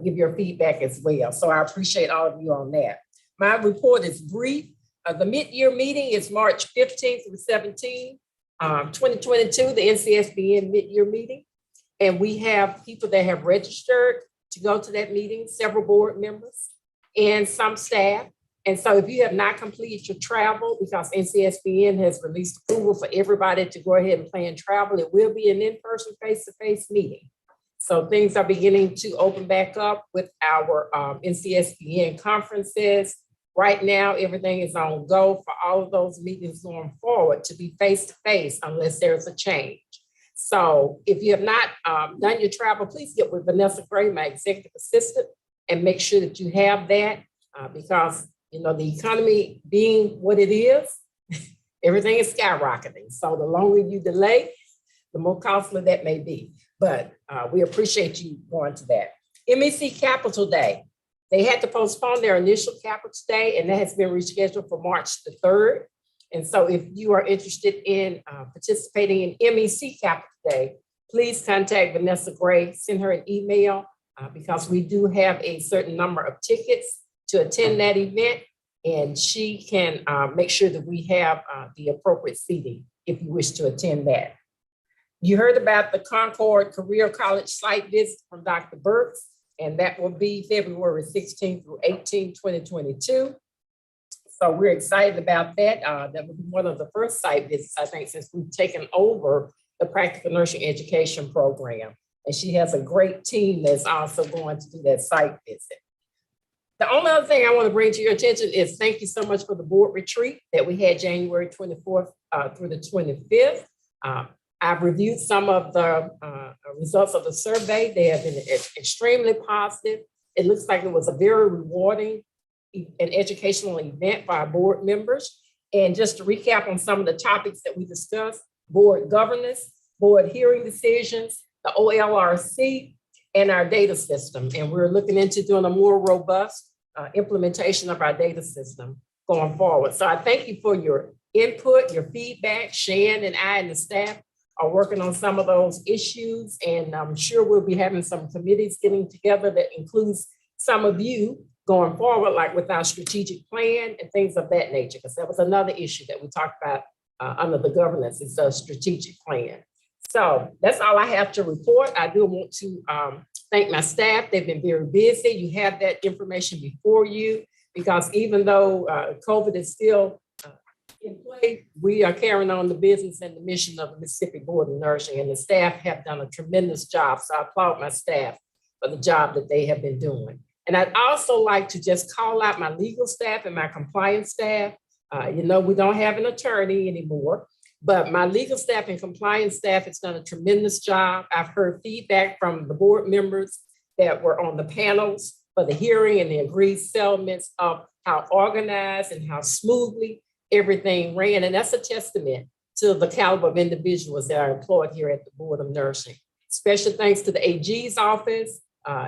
give your feedback as well. So I appreciate all of you on that. My report is brief. The mid-year meeting is March 15th through 17th, 2022, the NCSBN mid-year meeting. And we have people that have registered to go to that meeting, several board members and some staff. And so if you have not completed your travel, because NCSBN has released approval for everybody to go ahead and plan travel, it will be an in-person face-to-face meeting. So things are beginning to open back up with our NCSBN conferences. Right now, everything is on go for all of those meetings going forward to be face-to-face unless there's a change. So if you have not done your travel, please get with Vanessa Gray, my executive assistant, and make sure that you have that because the economy being what it is, everything is skyrocketing. So the longer you delay, the more costly that may be. But we appreciate you going to that. MEC Capital Day. They had to postpone their initial Capital Day, and that has been rescheduled for March the 3rd. And so if you are interested in participating in MEC Capital Day, please contact Vanessa Gray, send her an email because we do have a certain number of tickets to attend that event, and she can make sure that we have the appropriate seating if you wish to attend that. You heard about the Concord Career College site visit from Dr. Burks, and that will be February 16th through 18th, 2022. So we're excited about that. That will be one of the first site visits, I think, since we've taken over the practical nursing education program. And she has a great team that's also going to do that site visit. The only other thing I want to bring to your attention is thank you so much for the board retreat that we had January 24th through the 25th. I've reviewed some of the results of the survey. They have been extremely positive. It looks like it was a very rewarding and educational event for our board members. And just to recap on some of the topics that we discussed: board governance, board hearing decisions, the OLRC, and our data system. And we're looking into doing a more robust implementation of our data system going forward. So I thank you for your input, your feedback. Shan and I and the staff are working on some of those issues. And I'm sure we'll be having some committees getting together that includes some of you going forward, like with our strategic plan and things of that nature, because that was another issue that we talked about under the governance, is the strategic plan. So that's all I have to report. I do want to thank my staff. They've been very busy. You have that information before you, because even though COVID is still in play, we are carrying on the business and the mission of the Mississippi Board of Nursing, and the staff have done a tremendous job. So I applaud my staff for the job that they have been doing. And I'd also like to just call out my legal staff and my compliance staff. You know, we don't have an attorney anymore, but my legal staff and compliance staff has done a tremendous job. I've heard feedback from the board members that were on the panels for the hearing and the agreed settlements of how organized and how smoothly everything ran. And that's a testament to the caliber of individuals that are employed here at the Board of Nursing. Special thanks to the AG's office,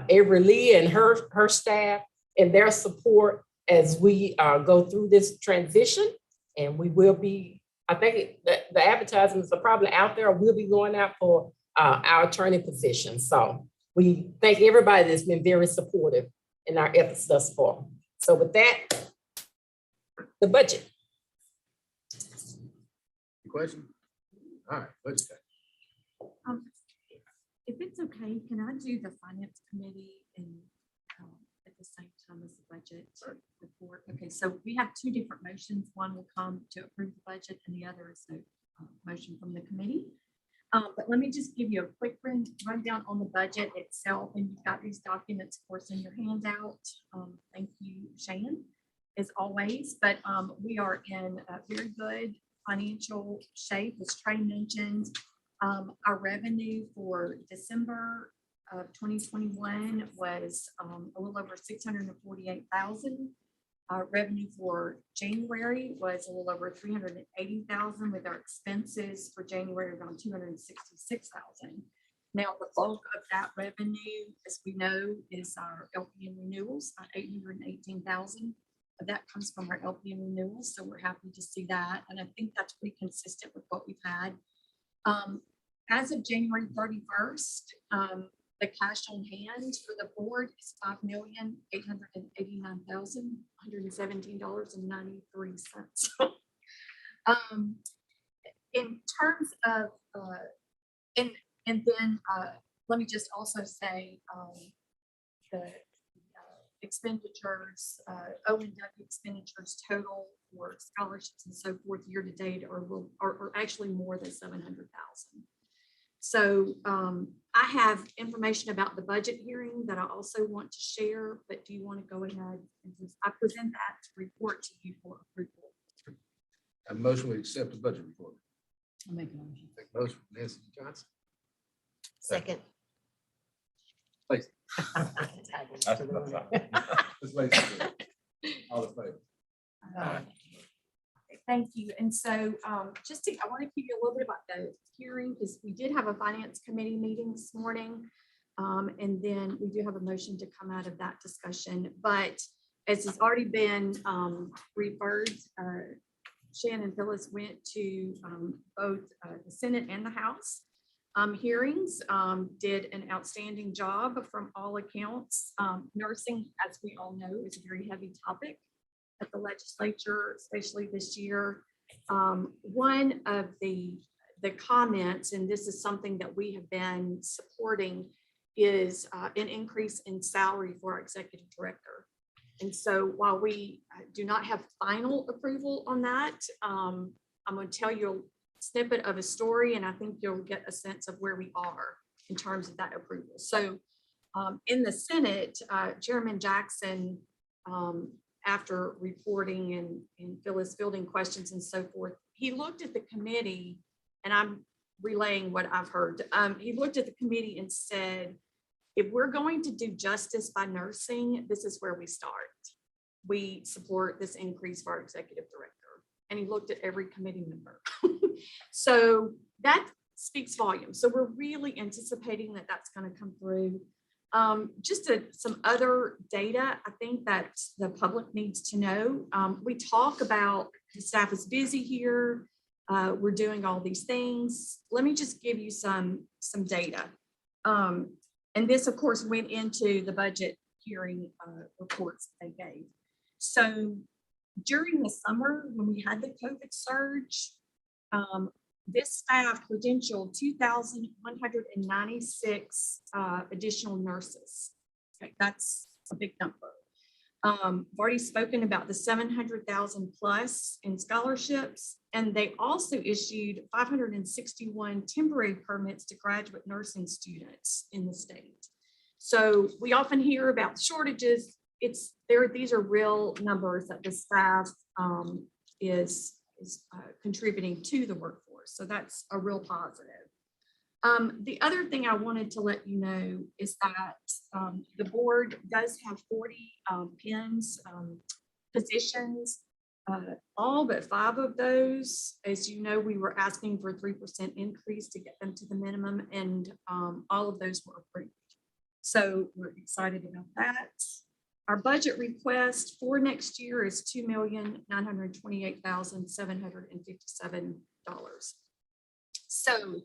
Avery Lee and her staff, and their support as we go through this transition. And we will be, I think the advertisements are probably out there. We'll be going out for our attorney position. So we thank everybody that's been very supportive in our efforts thus far. So with that, the budget. Question? All right, budget. If it's okay, can I do the finance committee and at the same time as the budget report? Okay, so we have two different motions. One will come to approve the budget and the other is a motion from the committee. But let me just give you a quick rundown on the budget itself. And you've got these documents, of course, in your handout. Thank you, Shan, as always. But we are in a very good financial shape, as Trey mentioned. Our revenue for December of 2021 was a little over 648,000. Our revenue for January was a little over 380,000, with our expenses for January around 266,000. Now, the bulk of that revenue, as we know, is our LPN renewals, 818,000. That comes from our LPN renewals, so we're happy to see that. And I think that's pretty consistent with what we've had. As of January 31st, the cash on hand for the board is $5,889,117.93. In terms of, and then let me just also say the expenditures, O&W expenditures total for scholarships and so forth year to date are actually more than 700,000. So I have information about the budget hearing that I also want to share, but do you want to go ahead and I present that report to you for approval? A motion to accept the budget report. I'll make a motion. Make a motion from Nancy Johnson. Second. Lacey. Ms. Lacey. All in favor? Thank you. And so I want to give you a little bit about the hearing, because we did have a finance committee meeting this morning. And then we do have a motion to come out of that discussion. But as has already been referred, Shannon and Phyllis went to both the Senate and the House hearings, did an outstanding job from all accounts. Nursing, as we all know, is a very heavy topic at the legislature, especially this year. One of the comments, and this is something that we have been supporting, is an increase in salary for our executive director. And so while we do not have final approval on that, I'm going to tell you a snippet of a story, and I think you'll get a sense of where we are in terms of that approval. So in the Senate, Chairman Jackson, after reporting and Phyllis fielding questions and so forth, he looked at the committee, and I'm relaying what I've heard. He looked at the committee and said, if we're going to do justice by nursing, this is where we start. We support this increase for our executive director. And he looked at every committee member. So that speaks volumes. So we're really anticipating that that's going to come through. Just some other data I think that the public needs to know. We talk about the staff is busy here. We're doing all these things. Let me just give you some data. And this, of course, went into the budget hearing reports they gave. So during the summer, when we had the COVID surge, this staff credentialed 2,196 additional nurses. Okay, that's a big number. I've already spoken about the 700,000 plus in scholarships, and they also issued 561 temporary permits to graduate nursing students in the state. So we often hear about shortages. These are real numbers that the staff is contributing to the workforce. So that's a real positive. The other thing I wanted to let you know is that the board does have 40 PINs positions. All but 5 of those, as you know, we were asking for a 3% increase to get them to the minimum, and all of those were approved. So we're excited about that. Our budget request for next year is $2,928,757. So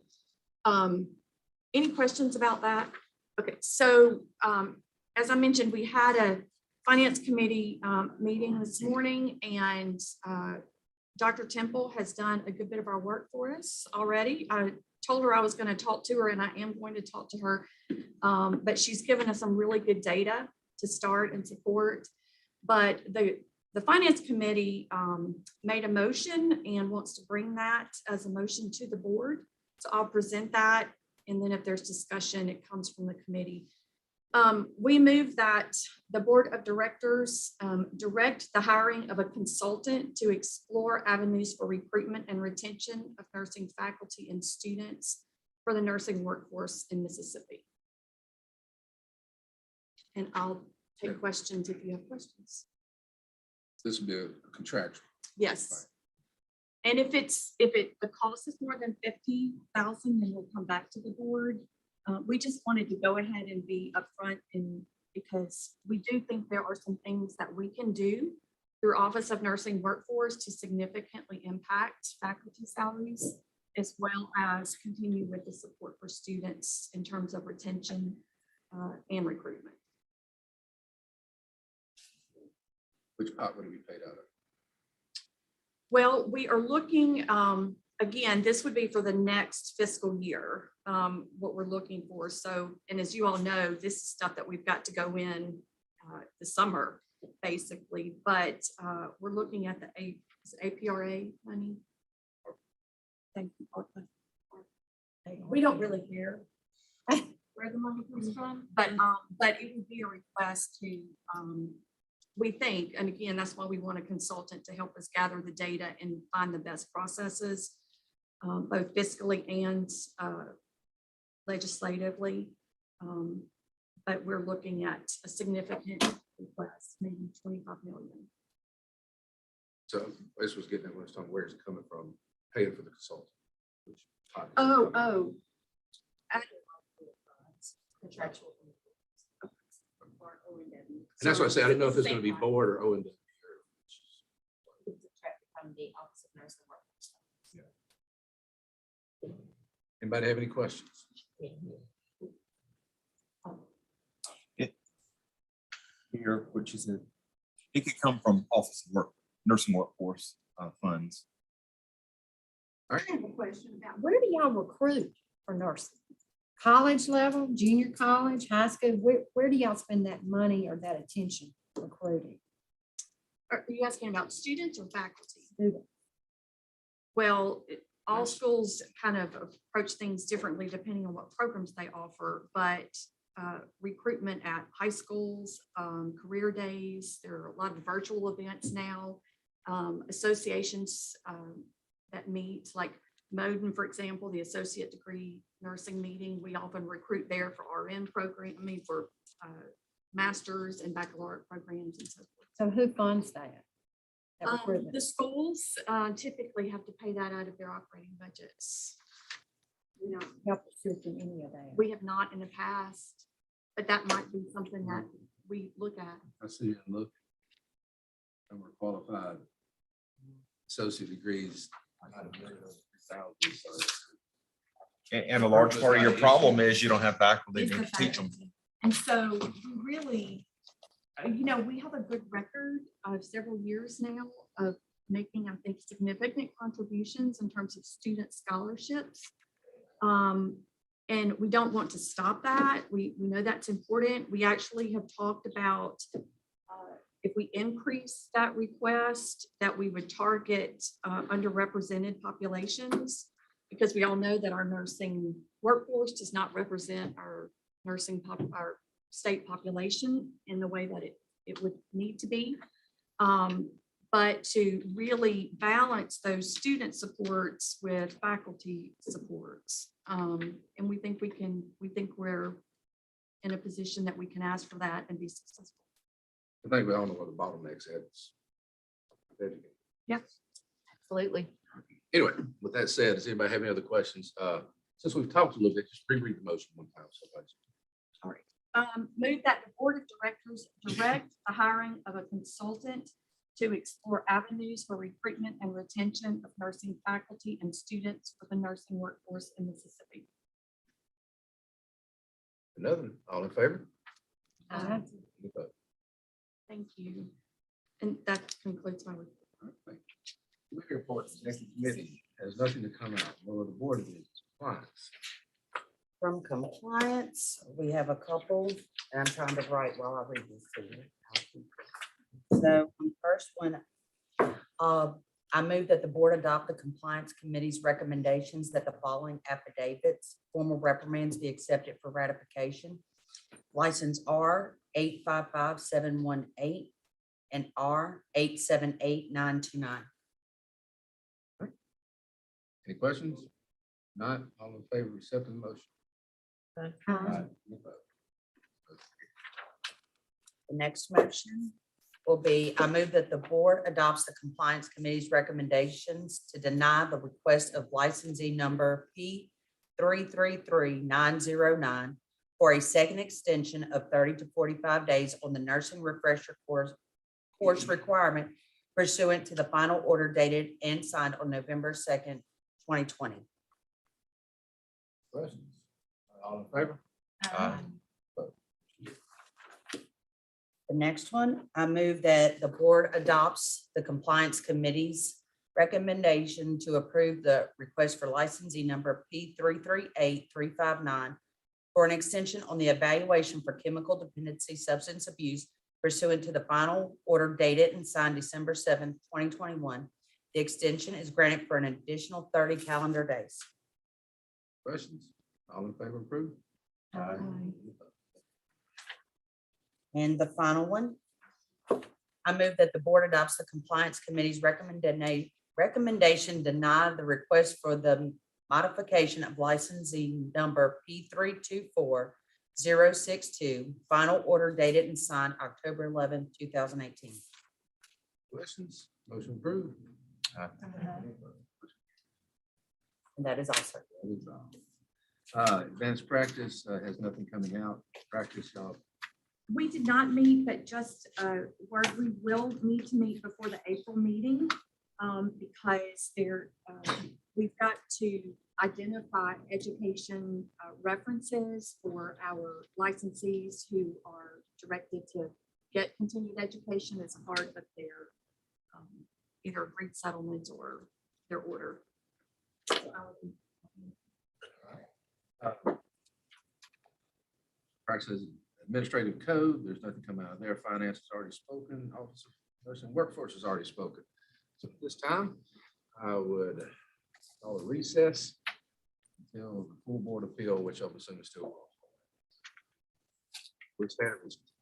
any questions about that? Okay, so as I mentioned, we had a finance committee meeting this morning, and Dr. Temple has done a good bit of our work for us already. I told her I was going to talk to her, and I am going to talk to her, but she's given us some really good data to start and support. But the finance committee made a motion and wants to bring that as a motion to the board. So I'll present that, and then if there's discussion, it comes from the committee. We move that the board of directors direct the hiring of a consultant to explore avenues for recruitment and retention of nursing faculty and students for the nursing workforce in Mississippi. And I'll take questions if you have questions. This will be a contractual. Yes. And if the cost is more than 50,000, then we'll come back to the board. We just wanted to go ahead and be upfront, and because we do think there are some things that we can do through Office of Nursing Workforce to significantly impact faculty salaries, as well as continue with the support for students in terms of retention and recruitment. Which pot would it be paid out of? Well, we are looking, again, this would be for the next fiscal year, what we're looking for. So, and as you all know, this is stuff that we've got to go in the summer, basically, but we're looking at the APRA money. Thank you. We don't really care where the money comes from, but it would be a request to, we think, and again, that's why we want a consultant to help us gather the data and find the best processes, both fiscally and legislatively. But we're looking at a significant request, maybe 25 million. So this was getting at when I was talking, where is it coming from, paying for the consultant? Which pot is it Oh, coming contractual. And that's what I said, I didn't know if it's going to be board or O&W. Anybody have any questions? Here, which is it could come from Office of Nursing Workforce funds. I have a question about, where do y'all recruit for nursing? College level, junior college, high school? Where do y'all spend that money or that attention recruiting? Are you asking about students or faculty? Students. Well, all schools kind of approach things differently depending on what programs they offer, but recruitment at high schools, career days, there are a lot of virtual events now, associations that meet, like Moden, for example, the associate degree nursing meeting, we often recruit there for RN program, for masters and baccalaureate programs and so forth. So who funds that? That recruitment? The schools typically have to pay that out of their operating budgets. We don't help assist in any of that. We have not in the past, but that might be something that we look at. I see and look. And we're qualified. Associate degrees. And a large part of your problem is you don't have faculty Is to the teach them. faculty. And so we really, we have a good record of several years now of making, I think, significant contributions in terms of student scholarships. And we don't want to stop that. We know that's important. We actually have talked about if we increase that request, that we would target underrepresented populations, because we all know that our nursing workforce does not represent our our state population in the way that it would need to be. But to really balance those student supports with faculty supports. And we think we're in a position that we can ask for that and be successful. I think we all know what the bottlenecks is. Yeah. Absolutely. Anyway, with that said, does anybody have any other questions? Since we've talked a little bit, just reread the motion one time. Move that the board of directors direct the hiring of a consultant to explore avenues for recruitment and retention of nursing faculty and students for the nursing workforce in Mississippi. Another, all in favor? Thank you. And that concludes my report. Committee report, executive committee has nothing to come out. Well, the board is compliance. From compliance, we have a couple, and I'm trying to write while I read this to you. So on the first one, I move that the board adopt the compliance committee's recommendations that the following affidavits, formal reprimands be accepted for ratification. License R 855-718 and R 878-929. Any questions? Not, all in favor of accepting the motion? Aye. The next motion will be, I move that the board adopts the compliance committee's recommendations to deny the request of licensee number P 333909 for a second extension of 30 to 45 days on the nursing refresher course requirement pursuant to the final order dated and signed on November 2nd, 2020. Questions? All in favor? The next one, I move that the board adopts the compliance committee's recommendation to approve the request for licensee number P 338359 for an extension on the evaluation for chemical dependency substance abuse pursuant to the final order dated and signed December 7th, 2021. The extension is granted for an additional 30 calendar days. Questions? All in favor, approved? And the final one, I move that the board adopts the compliance committee's recommendation deny the request for the modification of licensee number P 324062, final order dated and signed October 11, 2018. Questions? Motion approved. And that is also. Advanced practice has nothing coming out. Practice, y'all. We did not meet, but just where we will need to meet before the April meeting because we've got to identify education references for our licensees who are directed to get continued education as part of their either agreed settlement or their order. Practice administrative code, there's nothing coming out of there. Finance has already spoken. Officer. Nursing workforce has already spoken. So at this time, I would call a recess until the full board appeal, which I'm assuming is still. We stand at recess.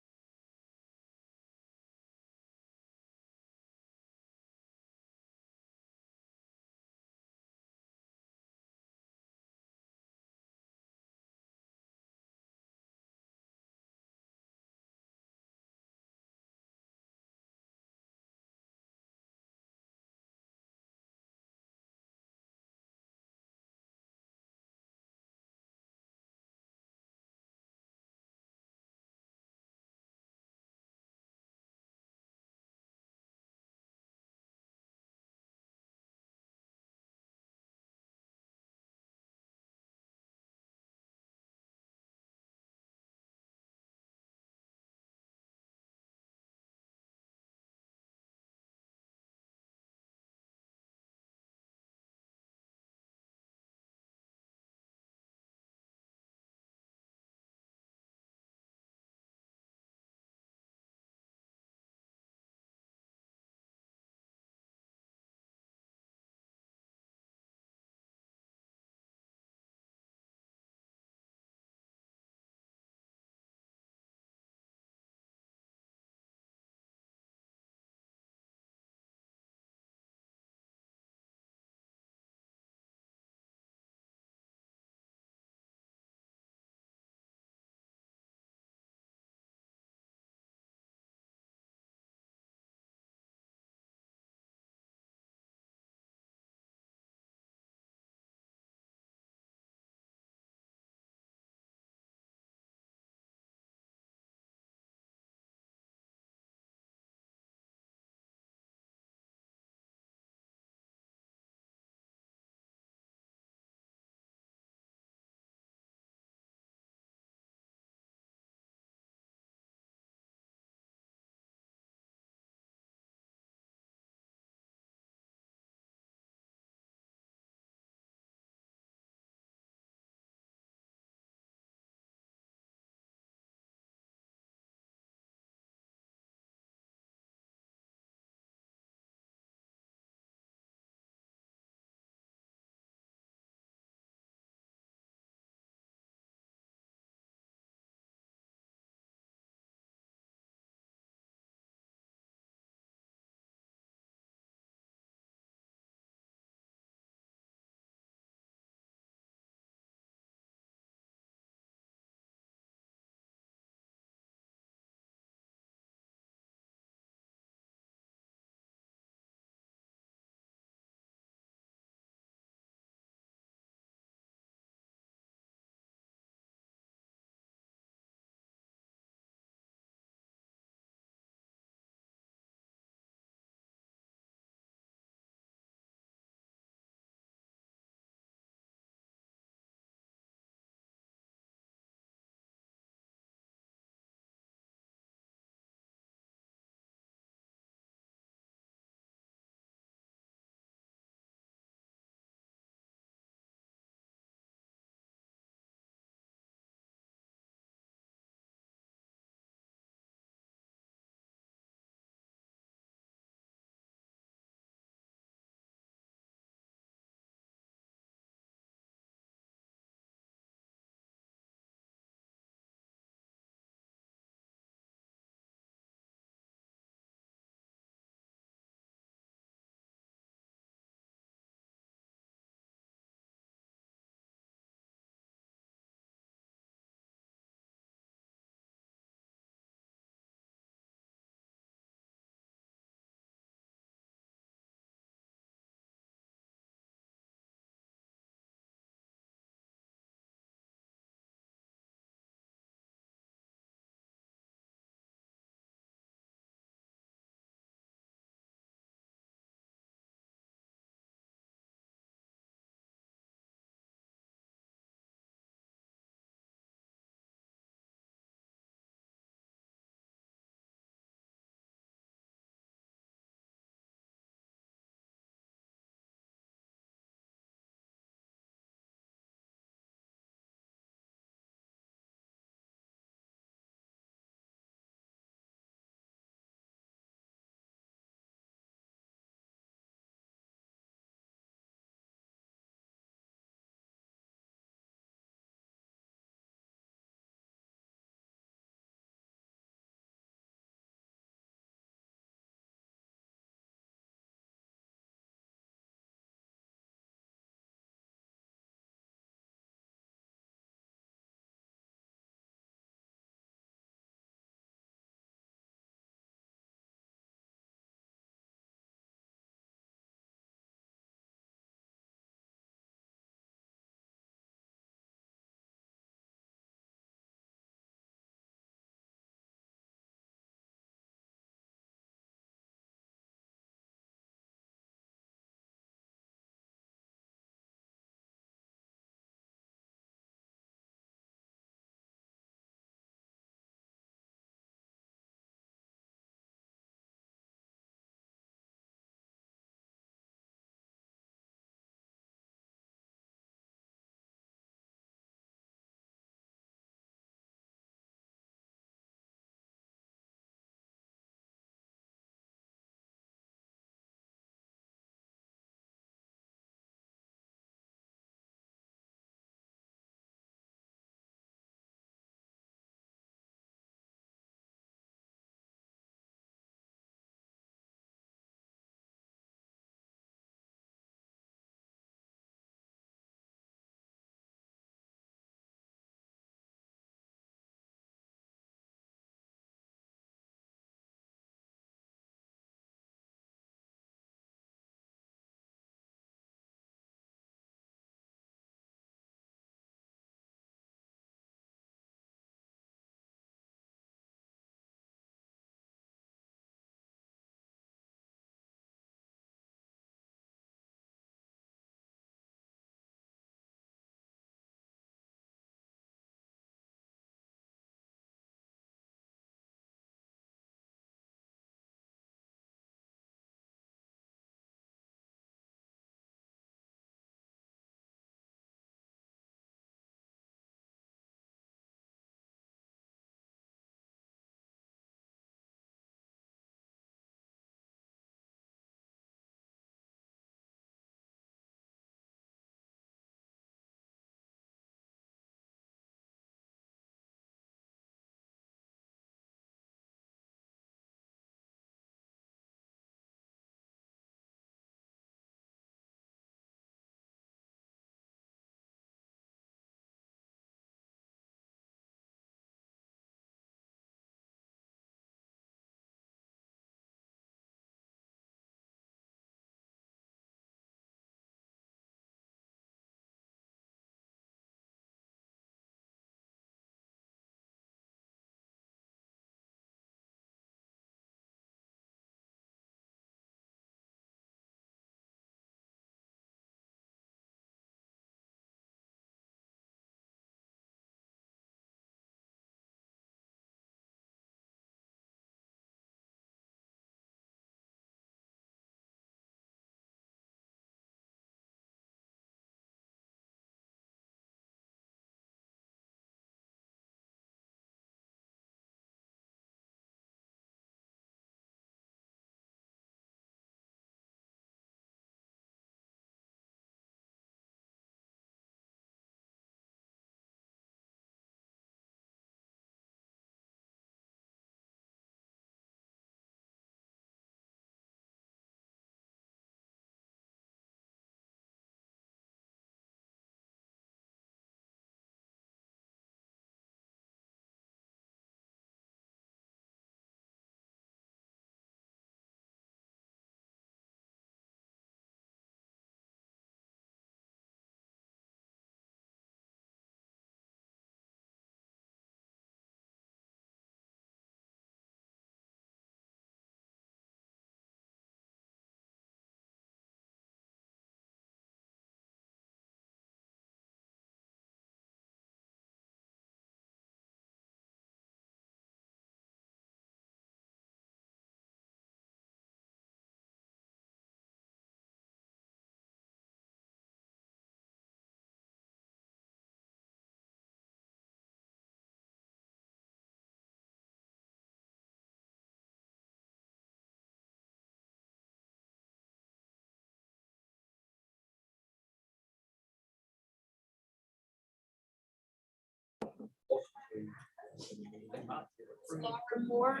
Laura Moore,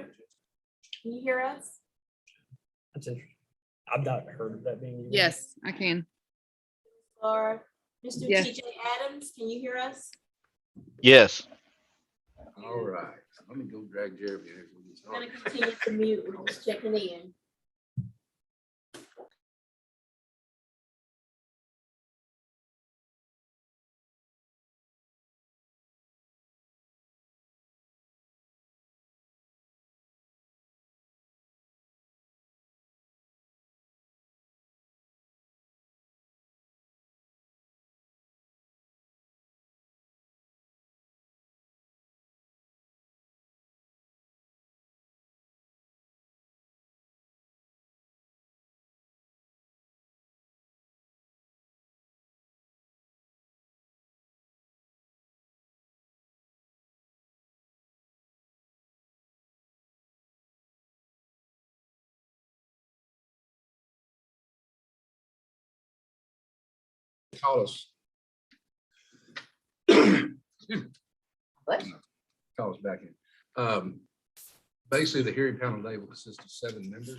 can you hear us? That's interesting. I've not heard of that being used. Yes, I can. Laura, Mr. Yes. TJ Adams, can you hear us? Yes. All right, let me go drag Jeremy here. so we get I'm gonna started. continue to mute, we're just checking in. Call us. Excuse me. Call us back in. Basically, the hearing panel today will consist of 7 members.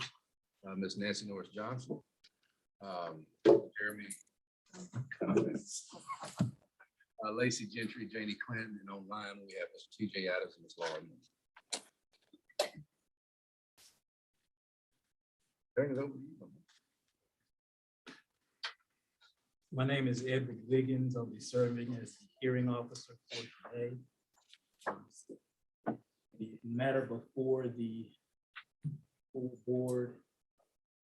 Ms. Nancy Norris Johnson, Jeremy, Lacey Gentry, Janie Clinton, and online we have Mr. TJ Adams and Ms. Laura Moore. Turn it over to you. My name is Edward Wiggins. I'll be serving as the hearing officer for today. The matter before the full board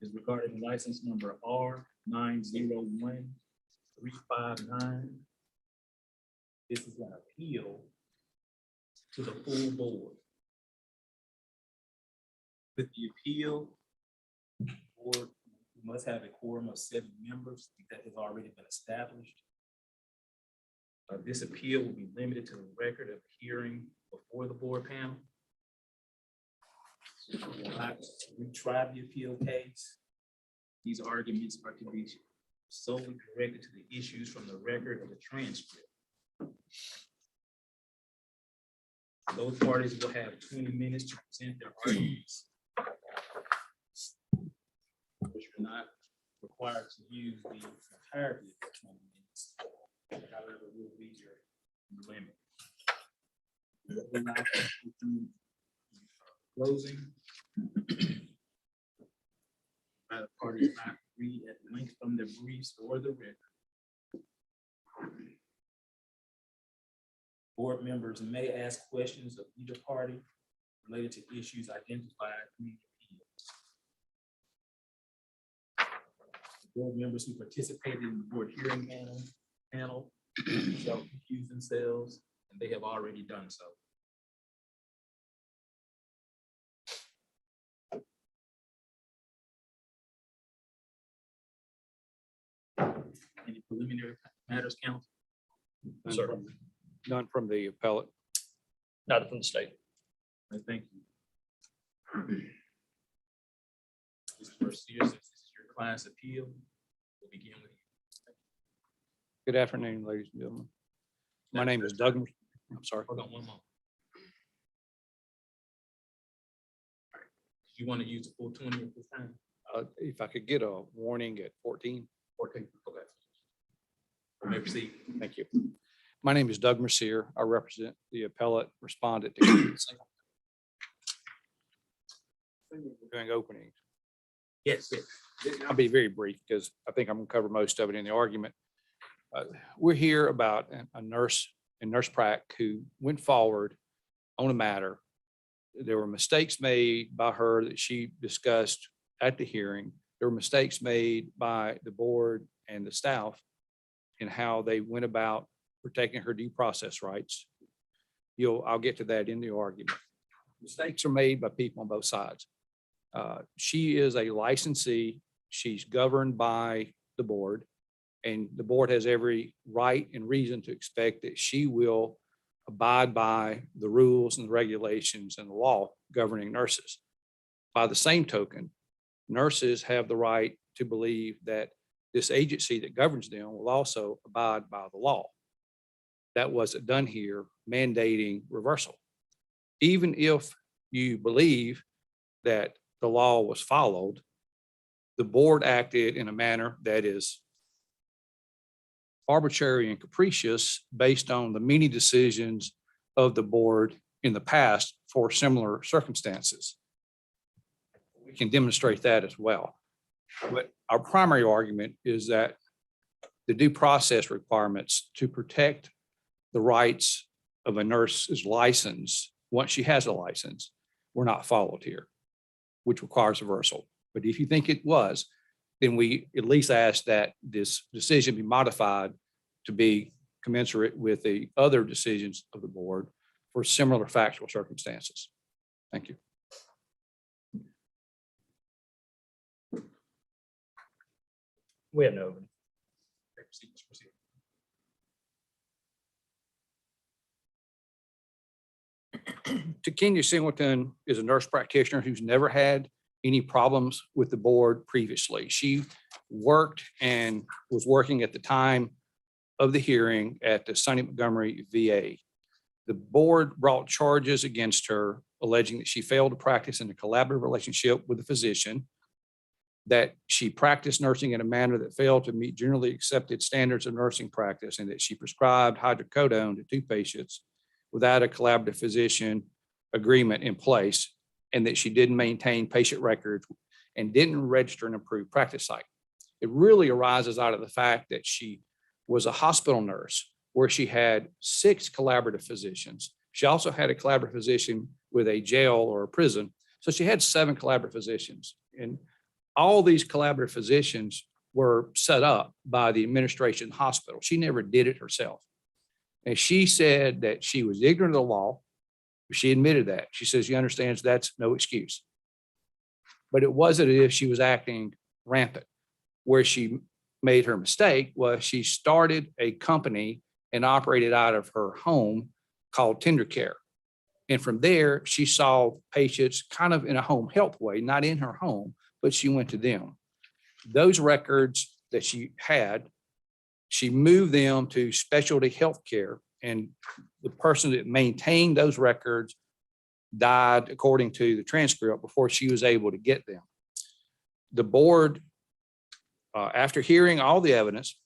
is regarding license number R901359. This is an appeal to the full board. With the appeal, the board must have a quorum of 7 members that has already been established. This appeal will be limited to the record of hearing before the board panel. Will not retry the appeal case. These arguments are to be solely directed to the issues from the record of the transcript. Those parties will have 20 minutes to present their arguments, which are not required to use the entirety of the 20 minutes. However, will be your limit. We're not closing. By the parties not read at length from the briefs or the record. Board members may ask questions of either party related to issues identified in the appeal. Board members who participated in the board hearing panel shall recuse themselves, and they have already done so. Any preliminary matters, counsel? Sir. None from the appellate. Not from the state. Thank you. Mr. Mercier, since this is your class appeal, we'll begin with you. Good afternoon, ladies and gentlemen. My name is Doug. I'm sorry. Hold on one moment. You want to use the full 20 at this time? If I could get a warning at 14. 14, okay. You may proceed. Thank you. My name is Doug Mercier. I represent the appellate respondent. Doing openings. Yes. I'll be very brief because I think I'm going to cover most of it in the argument. We're here about a nurse in Nurse Prac who went forward on a matter. There were mistakes made by her that she discussed at the hearing. There were mistakes made by the board and the staff in how they went about protecting her due process rights. I'll get to that in the argument. Mistakes are made by people on both sides. She is a licensee. She's governed by the board, and the board has every right and reason to expect that she will abide by the rules and regulations and the law governing nurses. By the same token, nurses have the right to believe that this agency that governs them will also abide by the law. That wasn't done here, mandating reversal. even if you believe that the law was followed, the board acted in a manner that is arbitrary and capricious based on the many decisions of the board in the past for similar circumstances. We can demonstrate that as well. But our primary argument is that the due process requirements to protect the rights of a nurse's license, once she has a license, were not followed here, which requires reversal. But if you think it was, then we at least ask that this decision be modified to be commensurate with the other decisions of the board for similar factual circumstances. Thank you. We have no. Cna Singleton is a nurse practitioner who's never had any problems with the board previously. She worked and was working at the time of the hearing at the Sonny Montgomery VA. The board brought charges against her alleging that she failed to practice in a collaborative relationship with a physician, that she practiced nursing in a manner that failed to meet generally accepted standards of nursing practice, and that she prescribed hydrocodone to 2 patients without a collaborative physician agreement in place, and that she didn't maintain patient records and didn't register an approved practice site. It really arises out of the fact that she was a hospital nurse where she had 6 collaborative physicians. She also had a collaborative physician with a jail or a prison. So she had 7 collaborative physicians. And all these collaborative physicians were set up by the administration of the hospital. She never did it herself. And she said that she was ignorant of the law. She admitted that. She says she understands that's no excuse. But it wasn't as if she was acting rampant. Where she made her mistake was she started a company and operated out of her home called Tender Care. And from there, she saw patients kind of in a home health way, not in her home, but she went to them. Those records that she had, she moved them to specialty health care, and the person that maintained those records died, according to the transcript, before she was able to get them. The board, after hearing all the evidence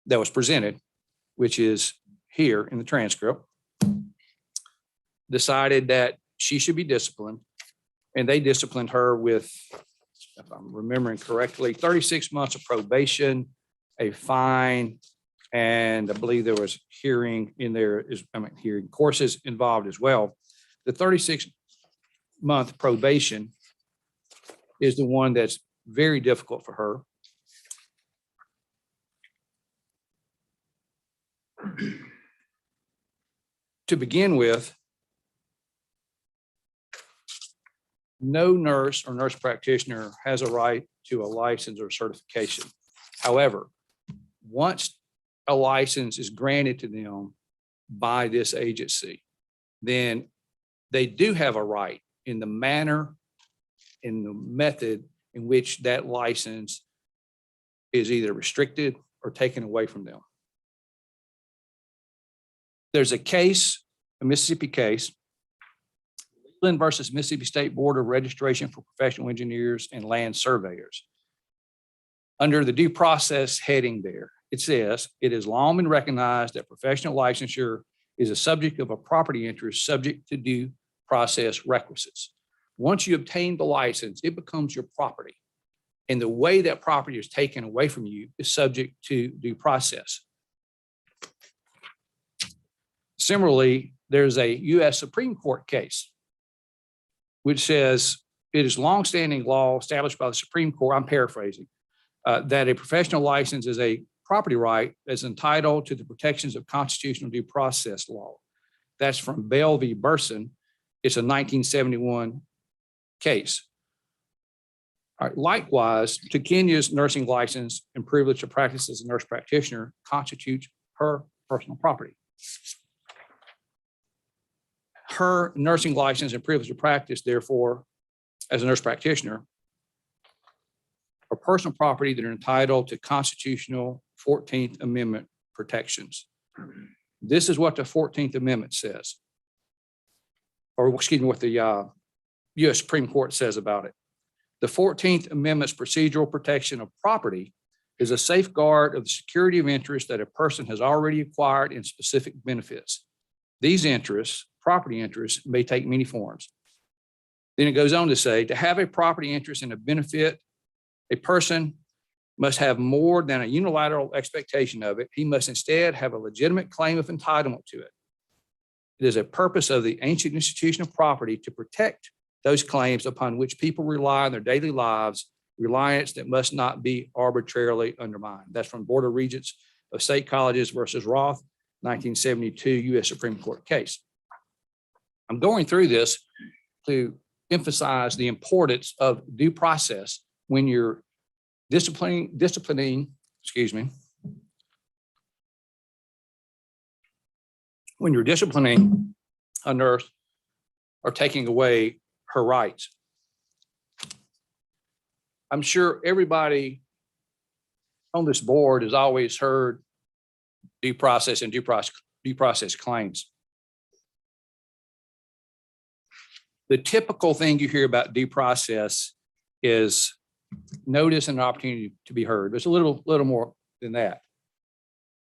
that was presented, which is here in the transcript, decided that she should be disciplined, and they disciplined her with, if I'm remembering correctly, 36 months of probation, a fine, and I believe there was hearing in there, hearing courses involved as well. The 36-month probation is the one that's very difficult for her. To begin with, no nurse or nurse practitioner has a right to a license or certification. However, once a license is granted to them by this agency, then they do have a right in the manner, in the method in which that license is either restricted or taken away from them. There's a case, a Mississippi case, Leland versus Mississippi State Board of Registration for Professional Engineers and Land Surveyors. Under the due process heading there, it says, it has long been recognized that professional licensure is a subject of a property interest subject to due process requisites. Once you obtain the license, it becomes your property. And the way that property is taken away from you is subject to due process. Similarly, there's a U.S. Supreme Court case which says it is longstanding law established by the Supreme Court, I'm paraphrasing, that a professional license is a property right that's entitled to the protections of constitutional due process law. That's from Bell v. Burson. It's a 1971 case. All right, likewise, Kenya's nursing license and privilege to practice as a nurse practitioner constitutes her personal property. Her nursing license and privilege to practice, therefore, as a nurse practitioner, are personal property that are entitled to constitutional 14th Amendment protections. This is what the 14th Amendment says. or excuse me, what the US Supreme Court says about it. The 14th Amendment's procedural protection of property is a safeguard of the security of interest that a person has already acquired in specific benefits. These interests, property interests, may take many forms. Then it goes on to say, to have a property interest in a benefit, a person must have more than a unilateral expectation of it. He must instead have a legitimate claim of entitlement to it. It is a purpose of the ancient institution of property to protect those claims upon which people rely in their daily lives, reliance that must not be arbitrarily undermined. That's from Board of Regents of State Colleges versus Roth, 1972 US Supreme Court case. I'm going through this to emphasize the importance of due process when you're disciplining, excuse me, when you're disciplining a nurse or taking away her rights. I'm sure everybody on this board has always heard due process and due process claims. The typical thing you hear about due process is notice and opportunity to be heard. There's a little more than that.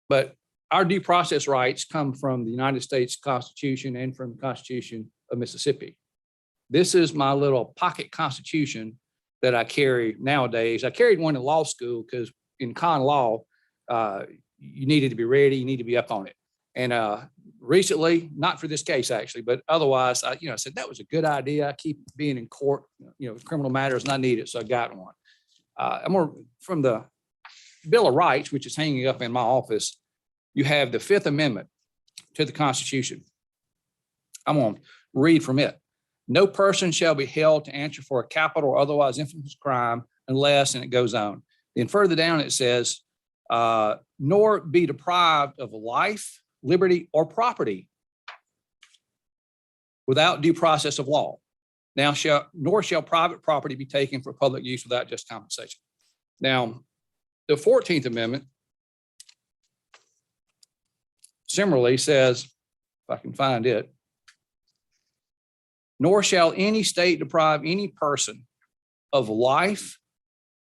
But our due process rights come from the United States Constitution and from the Constitution of Mississippi. This is my little pocket constitution that I carry nowadays. I carried one in law school because in con law, you needed to be ready, you need to be up on it. And recently, not for this case actually, but otherwise, I said that was a good idea. I keep being in court, criminal matters, and I need it, so I got one. From the Bill of Rights, which is hanging up in my office. You have the Fifth Amendment to the Constitution. I'm going to read from it. No person shall be held to answer for a capital or otherwise infamous crime unless, and it goes on. Then further down it says, nor be deprived of life, liberty, or property without due process of law. Now nor shall private property be taken for public use without just compensation. Now, the 14th Amendment similarly says, if I can find it, nor shall any state deprive any person of life,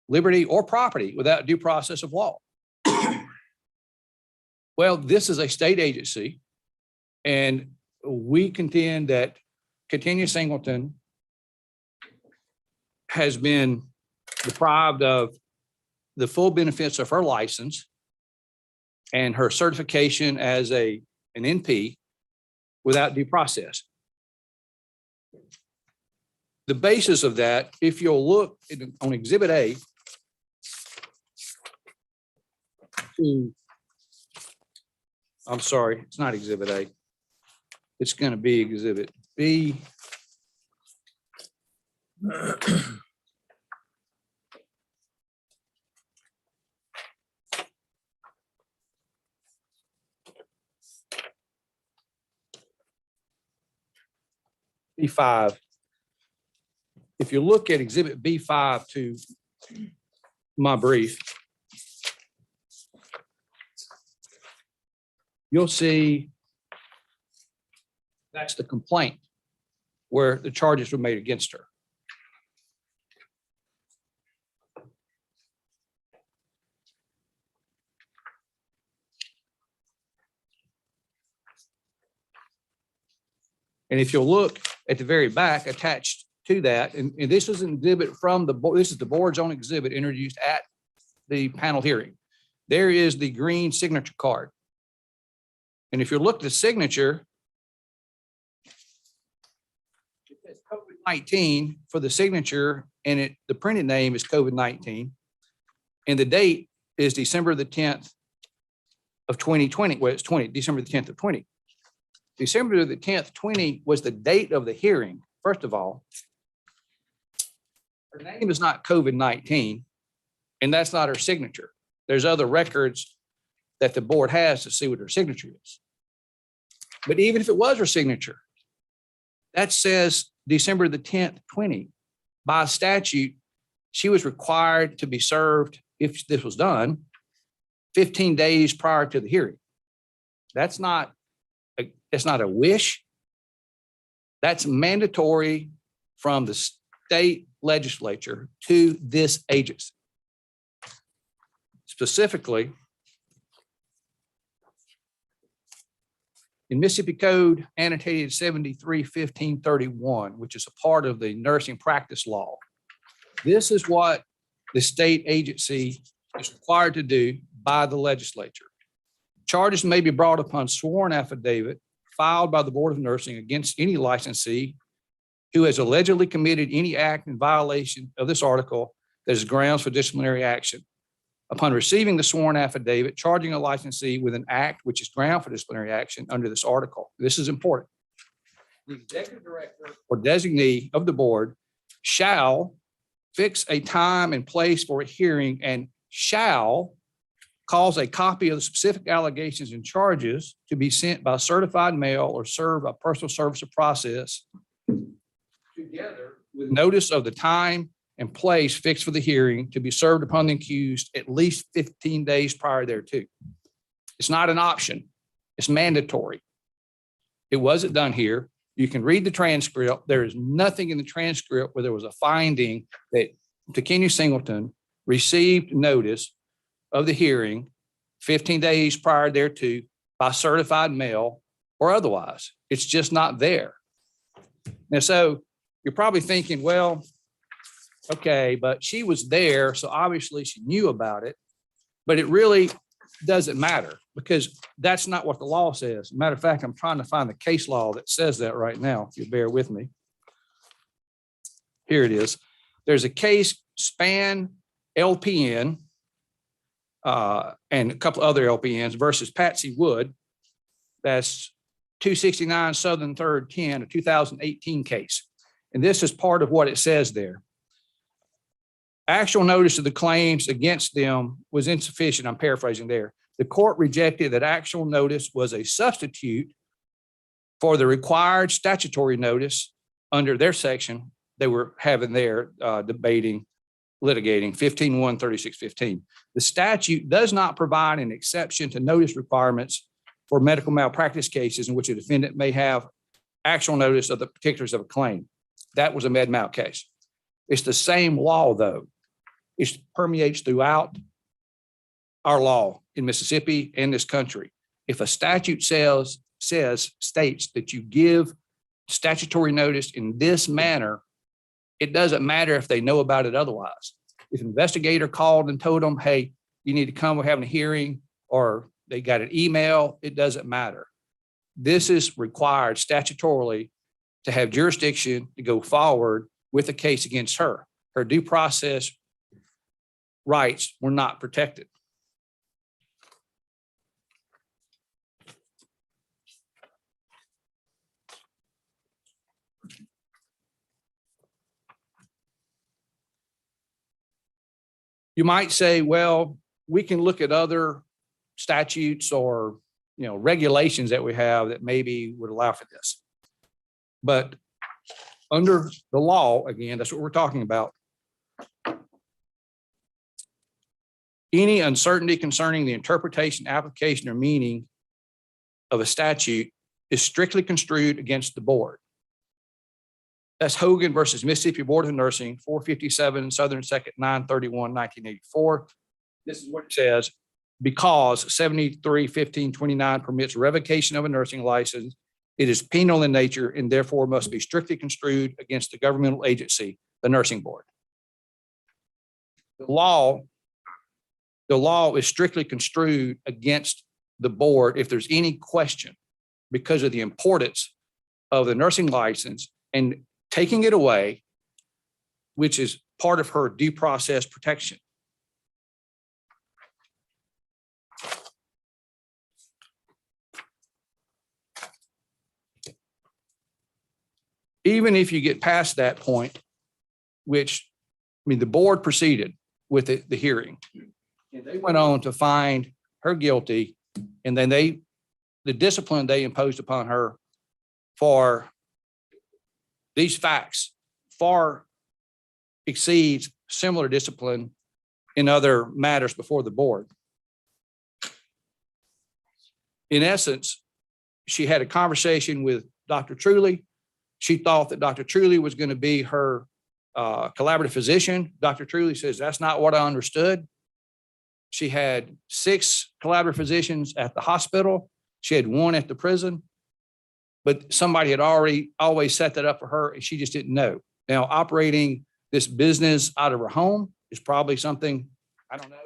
liberty, or property without due process of law. Well, this is a state agency, and we contend that Cna Singleton has been deprived of the full benefits of her license and her certification as an NP without due process. The basis of that, if you'll look on Exhibit A, I'm sorry, it's not Exhibit A. It's going to be Exhibit B. B5. If you look at Exhibit B5 to my brief, you'll see that's the complaint where the charges were made against her. And if you'll look at the very back attached to that, and this is an exhibit from the board, this is the board's own exhibit introduced at the panel hearing. There is the green signature card. And if you look at the signature, it says COVID-19 for the signature, and the printed name is COVID-19. And the date is December the 10th of 2020. Well, it's December the 10th of 20. December the 10th, 20 was the date of the hearing. First of all, her name is not COVID-19, and that's not her signature. There's other records that the board has to see what her signature is. But even if it was her signature, that says December the 10th, 20. By statute, she was required to be served, if this was done, 15 days prior to the hearing. That's not a wish. That's mandatory from the state legislature to this agency. Specifically, in Mississippi Code annotated 73-1531, which is a part of the nursing practice law, this is what the state agency is required to do by the legislature. Charges may be brought upon sworn affidavit filed by the Board of Nursing against any licensee who has allegedly committed any act in violation of this article that is grounds for disciplinary action. Upon receiving the sworn affidavit charging a licensee with an act which is ground for disciplinary action under this article, this is important. The executive director or designee of the board shall fix a time and place for a hearing and shall cause a copy of the specific allegations and charges to be sent by certified mail or served by personal service or process together with notice of the time and place fixed for the hearing to be served upon the accused at least 15 days prior thereto. It's not an option. It's mandatory. It wasn't done here. You can read the transcript. There is nothing in the transcript where there was a finding that Cna Singleton received notice of the hearing 15 days prior thereto by certified mail or otherwise. It's just not there. And so you're probably thinking, well, okay, but she was there, so obviously she knew about it, but it really doesn't matter because that's not what the law says. Matter of fact, I'm trying to find the case law that says that right now, if you bear with me. Here it is. There's a case, Span LPN, and a couple other LPNs versus Patsy Wood. That's 269 Southern 3rd 10, a 2018 case. And this is part of what it says there. Actual notice of the claims against them was insufficient. I'm paraphrasing there. The court rejected that actual notice was a substitute for the required statutory notice under their section they were having there litigating 15-1-36-15. The statute does not provide an exception to notice requirements for medical malpractice cases in which a defendant may have actual notice of the particulars of a claim. That was a med mal case. It's the same law, though. It permeates throughout our law in Mississippi and this country. If a statute states that you give statutory notice in this manner, it doesn't matter if they know about it otherwise. If an investigator called and told them, hey, you need to come, we're having a hearing, or they got an email, it doesn't matter. This is required statutorily to have jurisdiction to go forward with a case against her. Her due process rights were not protected. You might say, well, we can look at other statutes or regulations that we have that maybe would allow for this. But under the law, again, that's what we're talking about. Any uncertainty concerning the interpretation, application, or meaning of a statute is strictly construed against the board. That's Hogan versus Mississippi Board of Nursing, 457 Southern 2nd, 9/31/1984. This is what it says. Because 73-15-29 permits revocation of a nursing license, it is penal in nature and therefore must be strictly construed against the governmental agency, the nursing board. The law is strictly construed against the board if there's any question because of the importance of the nursing license and taking it away, which is part of her due process protection. Even if you get past that point, which, the board proceeded with the hearing. And they went on to find her guilty, and then the discipline they imposed upon her for these facts far exceeds similar discipline in other matters before the board. In essence, she had a conversation with Dr. Truly, She thought that Dr. Truly was going to be her collaborative physician. Dr. Truly says, that's not what I understood. She had 6 collaborative physicians at the hospital. She had 1 at the prison. But somebody had always set that up for her and she just didn't know. Now, operating this business out of her home is probably something, I don't know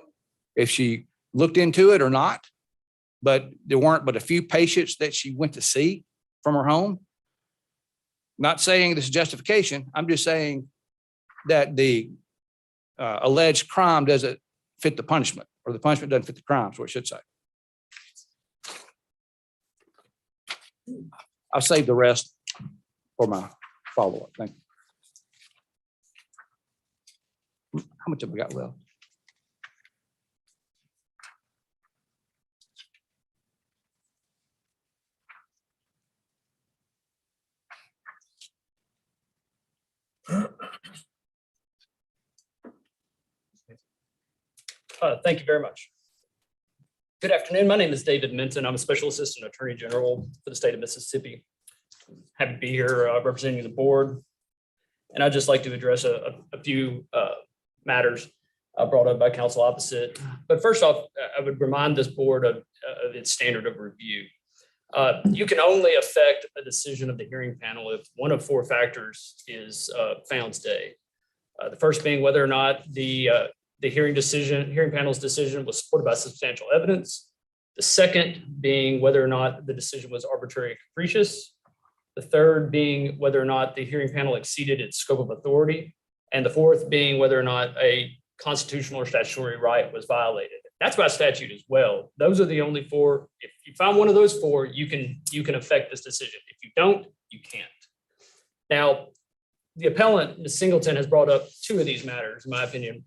if she looked into it or not, but there weren't but a few patients that she went to see from her home. Not saying this is justification. I'm just saying that the alleged crime doesn't fit the punishment, or the punishment doesn't fit the crime, is what I should say. I'll save the rest for my follow-up. Thank you. How much have we got left? Thank you very much. Good afternoon. My name is David Minton. I'm a Special Assistant Attorney General for the state of Mississippi. Happy to be here representing the board. And I'd just like to address a few matters brought up by counsel opposite. But first off, I would remind this board of its standard of review. You can only affect a decision of the hearing panel if one of 4 factors is found stayed. The first being whether or not the hearing panel's decision was supported by substantial evidence. The second being whether or not the decision was arbitrary and capricious. The third being whether or not the hearing panel exceeded its scope of authority. And the fourth being whether or not a constitutional or statutory right was violated. That's by statute as well. Those are the only 4. If you find one of those 4, you can affect this decision. If you don't, you can't. Now, the appellant, Ms. Singleton, has brought up 2 of these matters, in my opinion.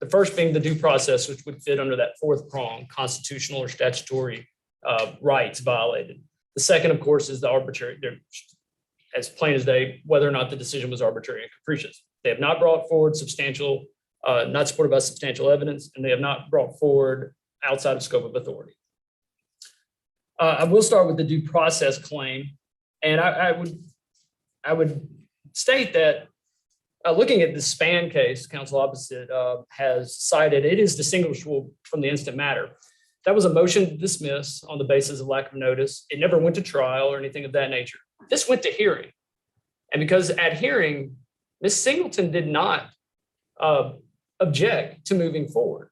The first being the due process, which would fit under that 4th prong, constitutional or statutory rights violated. The second, of course, is the arbitrary, as plain as day, whether or not the decision was arbitrary and capricious. They have not brought forward substantial, not supported by substantial evidence, and they have not brought forward outside of scope of authority. I will start with the due process claim, and I would state that looking at the Span case, counsel opposite has cited, it is distinguishable from the instant matter. That was a motion to dismiss on the basis of lack of notice. It never went to trial or anything of that nature. This went to hearing. And because at hearing, Ms. Singleton did not object to moving forward.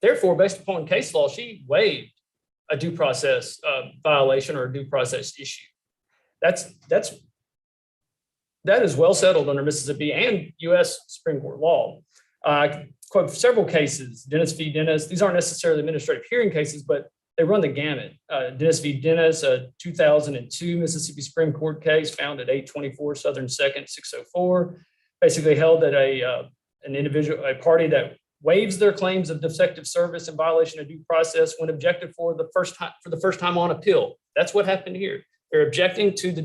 Therefore, based upon case law, she waived a due process violation or a due process issue. That is well settled under Mississippi and U.S. Supreme Court law. I quote several cases, Dennis v. Dennis. These aren't necessarily administrative hearing cases, but they run the gamut. Dennis v. Dennis, a 2002 Mississippi Supreme Court case found at 824 Southern 2nd 604, basically held that a party that waives their claims of defective service in violation of due process when objected for the first time on appeal. That's what happened here. They're objecting to the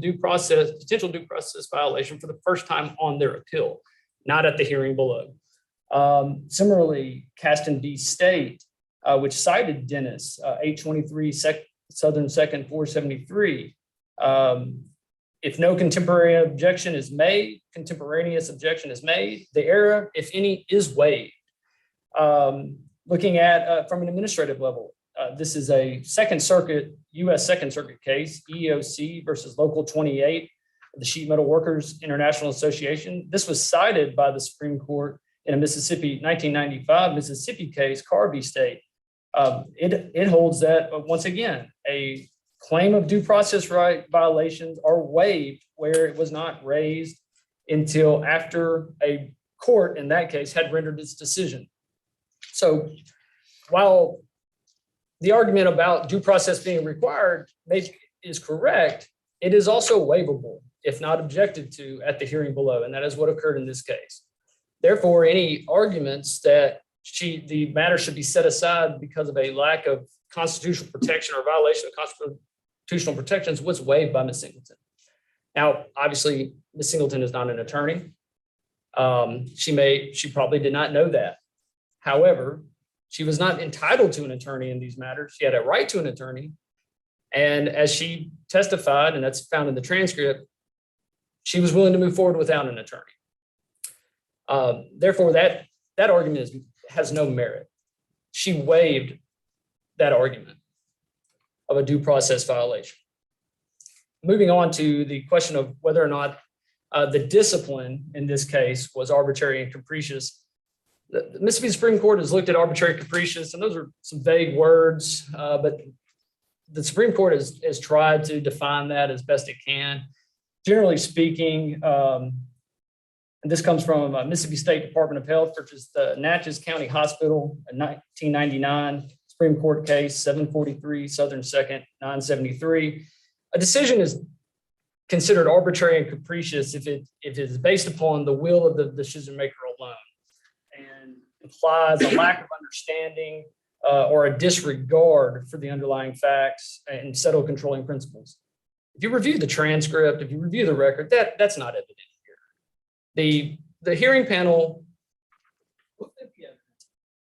potential due process violation for the first time on their appeal, not at the hearing below. Similarly, Caston v. State, which cited Dennis, 823 Southern 2nd 473. If no contemporaneous objection is made, the error, if any, is waived. Looking at from an administrative level, this is a U.S. Second Circuit case, EEOC versus Local 28 of the Sheet Metal Workers International Association. This was cited by the Supreme Court in a 1995 Mississippi case, Carvey State. It holds that, once again, a claim of due process right violations are waived where it was not raised until after a court, in that case, had rendered its decision. So while the argument about due process being required is correct, it is also waivable if not objected to at the hearing below, and that is what occurred in this case. Therefore, any arguments that the matter should be set aside because of a lack of constitutional protection or violation of constitutional protections was waived by Ms. Singleton. Now, obviously, Ms. Singleton is not an attorney. She probably did not know that. However, she was not entitled to an attorney in these matters. She had a right to an attorney. And as she testified, and that's found in the transcript, she was willing to move forward without an attorney. Therefore, that argument has no merit. She waived that argument of a due process violation. Moving on to the question of whether or not the discipline in this case was arbitrary and capricious. The Mississippi Supreme Court has looked at arbitrary capricious, and those are some vague words, but the Supreme Court has tried to define that as best it can. Generally speaking, and this comes from Mississippi State Department of Health, versus the Natchez County Hospital, a 1999 Supreme Court case, 743 Southern 2nd, 973. A decision is considered arbitrary and capricious if it is based upon the will of the decision maker alone and implies a lack of understanding or a disregard for the underlying facts and settled controlling principles. If you review the transcript, if you review the record, that's not evident here. The hearing panel looked at the evidence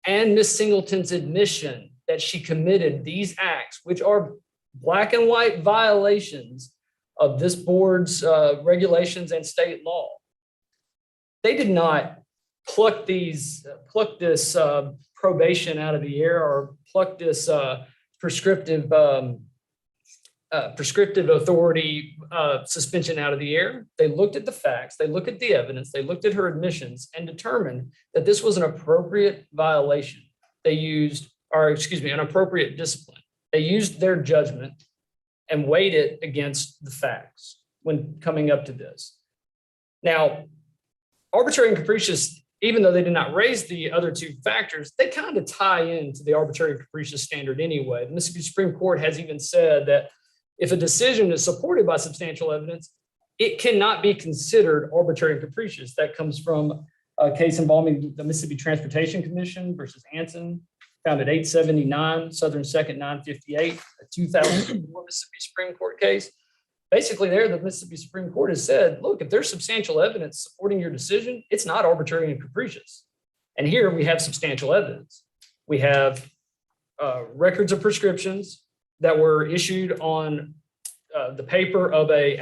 and Ms. Singleton's admission that she committed these acts, which are black and white violations of this board's regulations and state law. They did not pluck this probation out of the air or pluck this prescriptive authority suspension out of the air. They looked at the facts, they looked at the evidence, they looked at her admissions and determined that this was an appropriate violation. They used, an appropriate discipline. They used their judgment and weighed it against the facts when coming up to this. Now, arbitrary and capricious, even though they did not raise the other two factors, they kind of tie into the arbitrary and capricious standard anyway. The Mississippi Supreme Court has even said that if a decision is supported by substantial evidence, it cannot be considered arbitrary and capricious. That comes from a case involving the Mississippi Transportation Commission versus Anson, found at 879 Southern 2nd, 958, a 2004 Mississippi Supreme Court case. Basically there, the Mississippi Supreme Court has said, look, if there's substantial evidence supporting your decision, it's not arbitrary and capricious. And here we have substantial evidence. We have records of prescriptions that were issued on the paper of an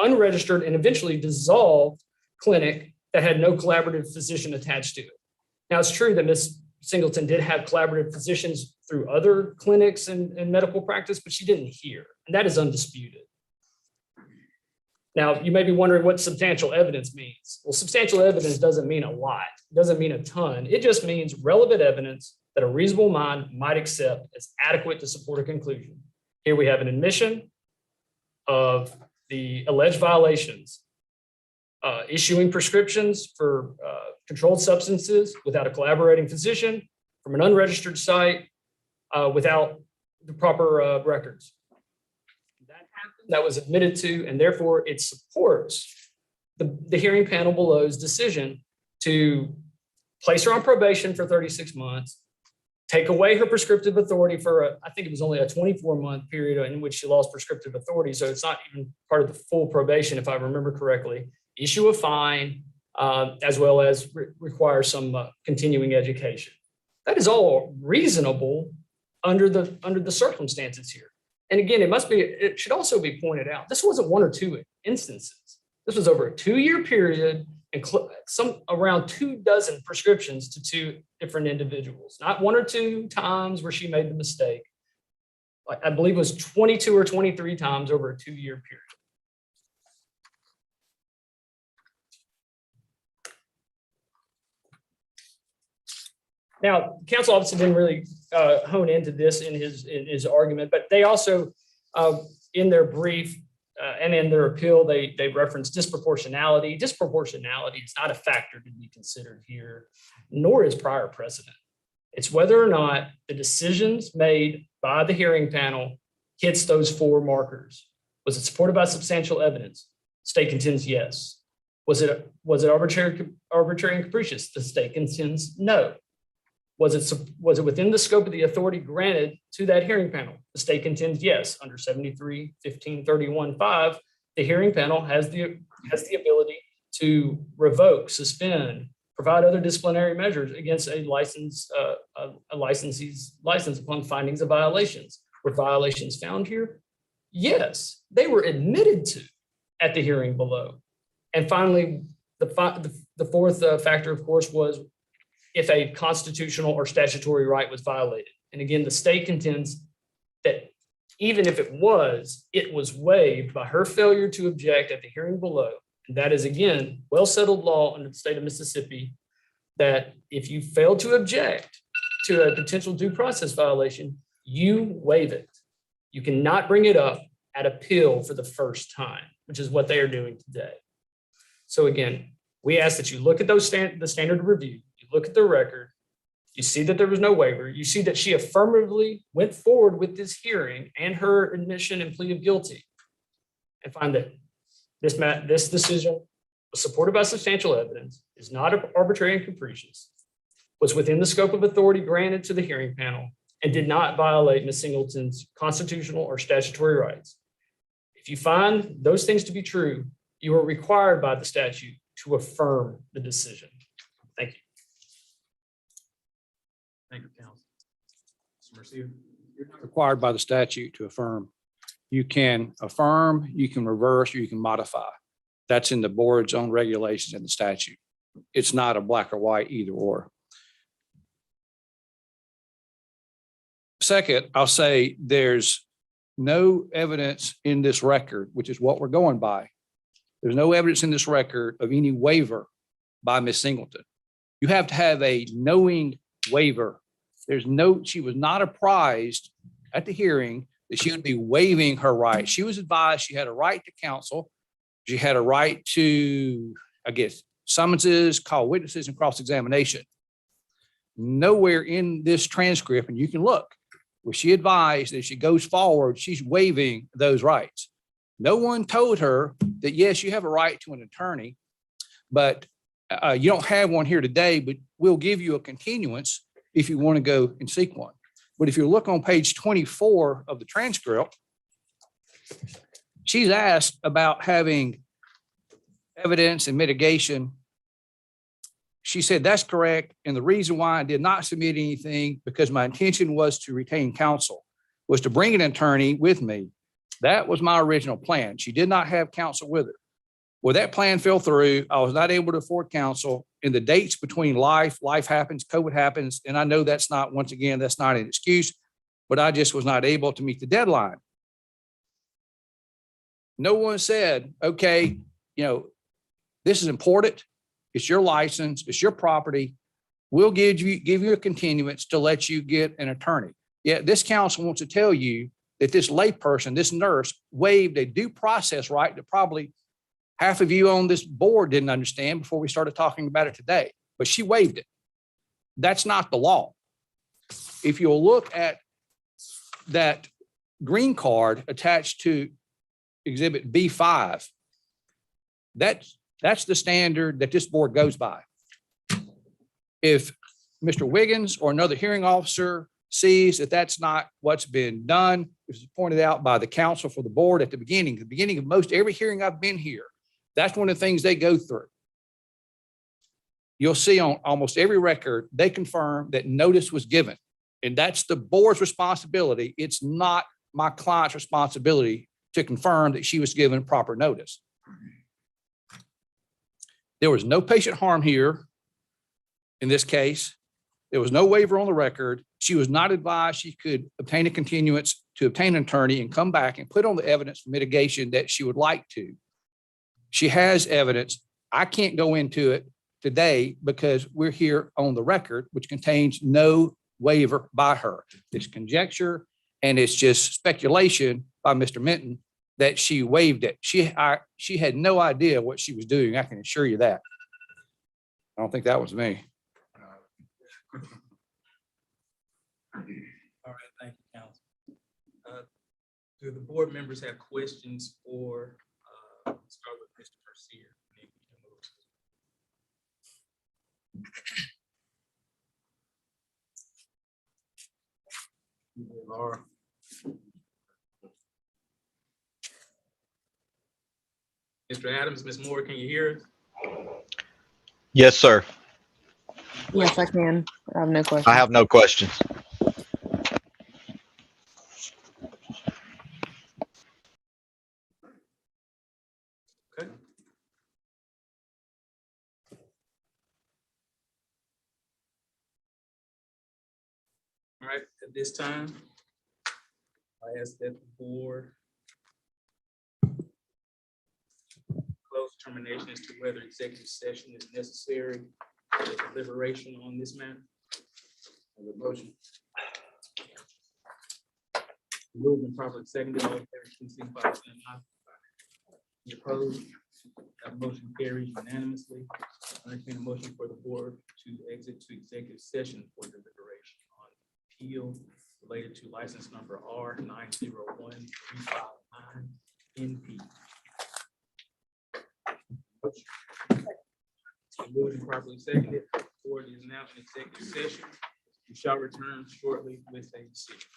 unregistered and eventually dissolved clinic that had no collaborative physician attached to it. Now, it's true that Ms. Singleton did have collaborative physicians through other clinics and medical practice, but she didn't here, and that is undisputed. Now, you may be wondering what substantial evidence means. Well, substantial evidence doesn't mean a lot, doesn't mean a ton. It just means relevant evidence that a reasonable mind might accept as adequate to support a conclusion. Here we have an admission of the alleged violations, issuing prescriptions for controlled substances without a collaborating physician from an unregistered site without the proper records. That happened, that was admitted to, and therefore it supports the hearing panel below's decision to place her on probation for 36 months, take away her prescriptive authority for, I think it was only a 24-month period in which she lost prescriptive authority, so it's not even part of the full probation, if I remember correctly, issue a fine, as well as require some continuing education. That is all reasonable under the circumstances here. And again, it should also be pointed out, this wasn't one or two instances. This was over a 2-year period and around 24 prescriptions to 2 different individuals, not 1 or 2 times where she made the mistake. I believe it was 22 or 23 times over a 2-year period. Now, counsel obviously didn't really hone into this in his argument, but they also, in their brief and in their appeal, they reference disproportionality. Disproportionality is not a factor to be considered here, nor is prior precedent. It's whether or not the decisions made by the hearing panel hits those 4 markers. Was it supported by substantial evidence? State contends yes. Was it arbitrary and capricious? The state contends no. Was it within the scope of the authority granted to that hearing panel? The state contends yes. Under 73-15-31-5, the hearing panel has the ability to revoke, suspend, provide other disciplinary measures against a licensee's license upon findings of violations. Were violations found here? Yes, they were admitted to at the hearing below. And finally, the fourth factor, of course, was if a constitutional or statutory right was violated. And again, the state contends that even if it was waived by her failure to object at the hearing below. And that is, again, well-settled law under the state of Mississippi, that if you fail to object to a potential due process violation, you waive it. You cannot bring it up at appeal for the first time, which is what they are doing today. So again, we ask that you look at the standard of review, you look at the record, you see that there was no waiver, you see that she affirmatively went forward with this hearing and her admission and plea of guilty, and find that this decision was supported by substantial evidence, is not arbitrary and capricious, was within the scope of authority granted to the hearing panel, and did not violate Ms. Singleton's constitutional or statutory rights. If you find those things to be true, you are required by the statute to affirm the decision. Thank you. Thank you, counsel. Mr. Mercier? You're not required by the statute to affirm. You can affirm, you can reverse, or you can modify. That's in the board's own regulations and the statute. It's not a black or white either or. Second, I'll say there's no evidence in this record, which is what we're going by. There's no evidence in this record of any waiver by Ms. Singleton. You have to have a knowing waiver. She was not apprised at the hearing that she would be waiving her rights. She was advised she had a right to counsel. She had a right to, I guess, summonses, call witnesses, and cross-examination. Nowhere in this transcript, and you can look, where she advised that if she goes forward, she's waiving those rights. No one told her that, yes, you have a right to an attorney, but you don't have one here today, but we'll give you a continuance if you want to go and seek one. But if you look on page 24 of the transcript, she's asked about having evidence and mitigation. She said, that's correct. And the reason why I did not submit anything, because my intention was to retain counsel, was to bring an attorney with me. That was my original plan. She did not have counsel with her. Well, that plan fell through. I was not able to afford counsel. In the dates between life happens, COVID happens. And I know that's not, once again, that's not an excuse, but I just was not able to meet the deadline. No one said, okay, this is important. It's your license, it's your property. We'll give you a continuance to let you get an attorney. Yet this counsel wants to tell you that this layperson, this nurse, waived a due process right that probably half of you on this board didn't understand before we started talking about it today, but she waived it. That's not the law. If you'll look at that green card attached to Exhibit B5, that's the standard that this board goes by. If Mr. Wiggins or another hearing officer sees that that's not what's been done, it was pointed out by the counsel for the board at the beginning of most every hearing I've been here, that's one of the things they go through. You'll see on almost every record, they confirm that notice was given. And that's the board's responsibility. It's not my client's responsibility to confirm that she was given proper notice. There was no patient harm here in this case. There was no waiver on the record. She was not advised she could obtain a continuance to obtain an attorney and come back and put on the evidence for mitigation that she would like to. She has evidence. I can't go into it today because we're here on the record, which contains no waiver by her. It's conjecture and it's just speculation by Mr. Minton that she waived it. She had no idea what she was doing. I can assure you that. I don't think that was me. All right, thank you, counsel. Do the board members have questions for, start with Mr. Mercier? Laura. Mr. Adams, Ms. Moore, can you hear us? Yes, sir. Yes, I can. I have no questions. I have no questions. All right, at this time, I ask that the board close determination as to whether executive session is necessary for deliberation on this matter. Have a motion. Moved and properly seconded, all in favor, please signify by saying aye. Any opposed? That motion carries unanimously. I entertain a motion for the board to exit to executive session for deliberation on appeal related to license number R 901359 NP. Moved and properly seconded, the board is now in executive session. We shall return shortly with a decision.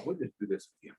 We'll just do this again.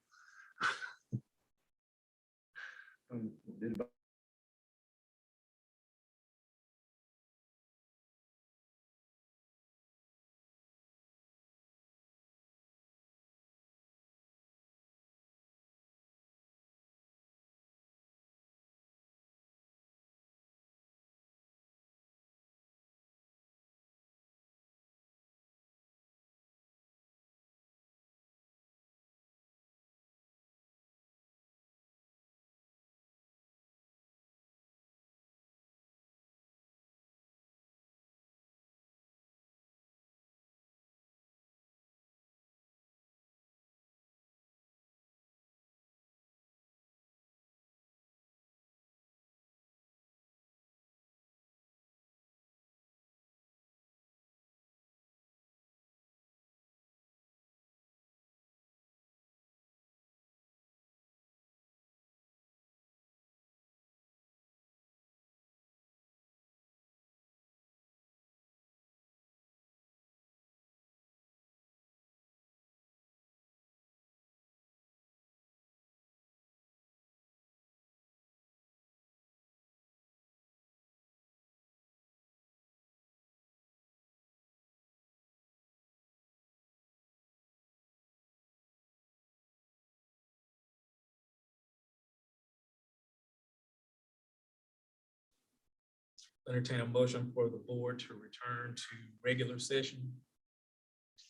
Entertain a motion for the board to return to regular session.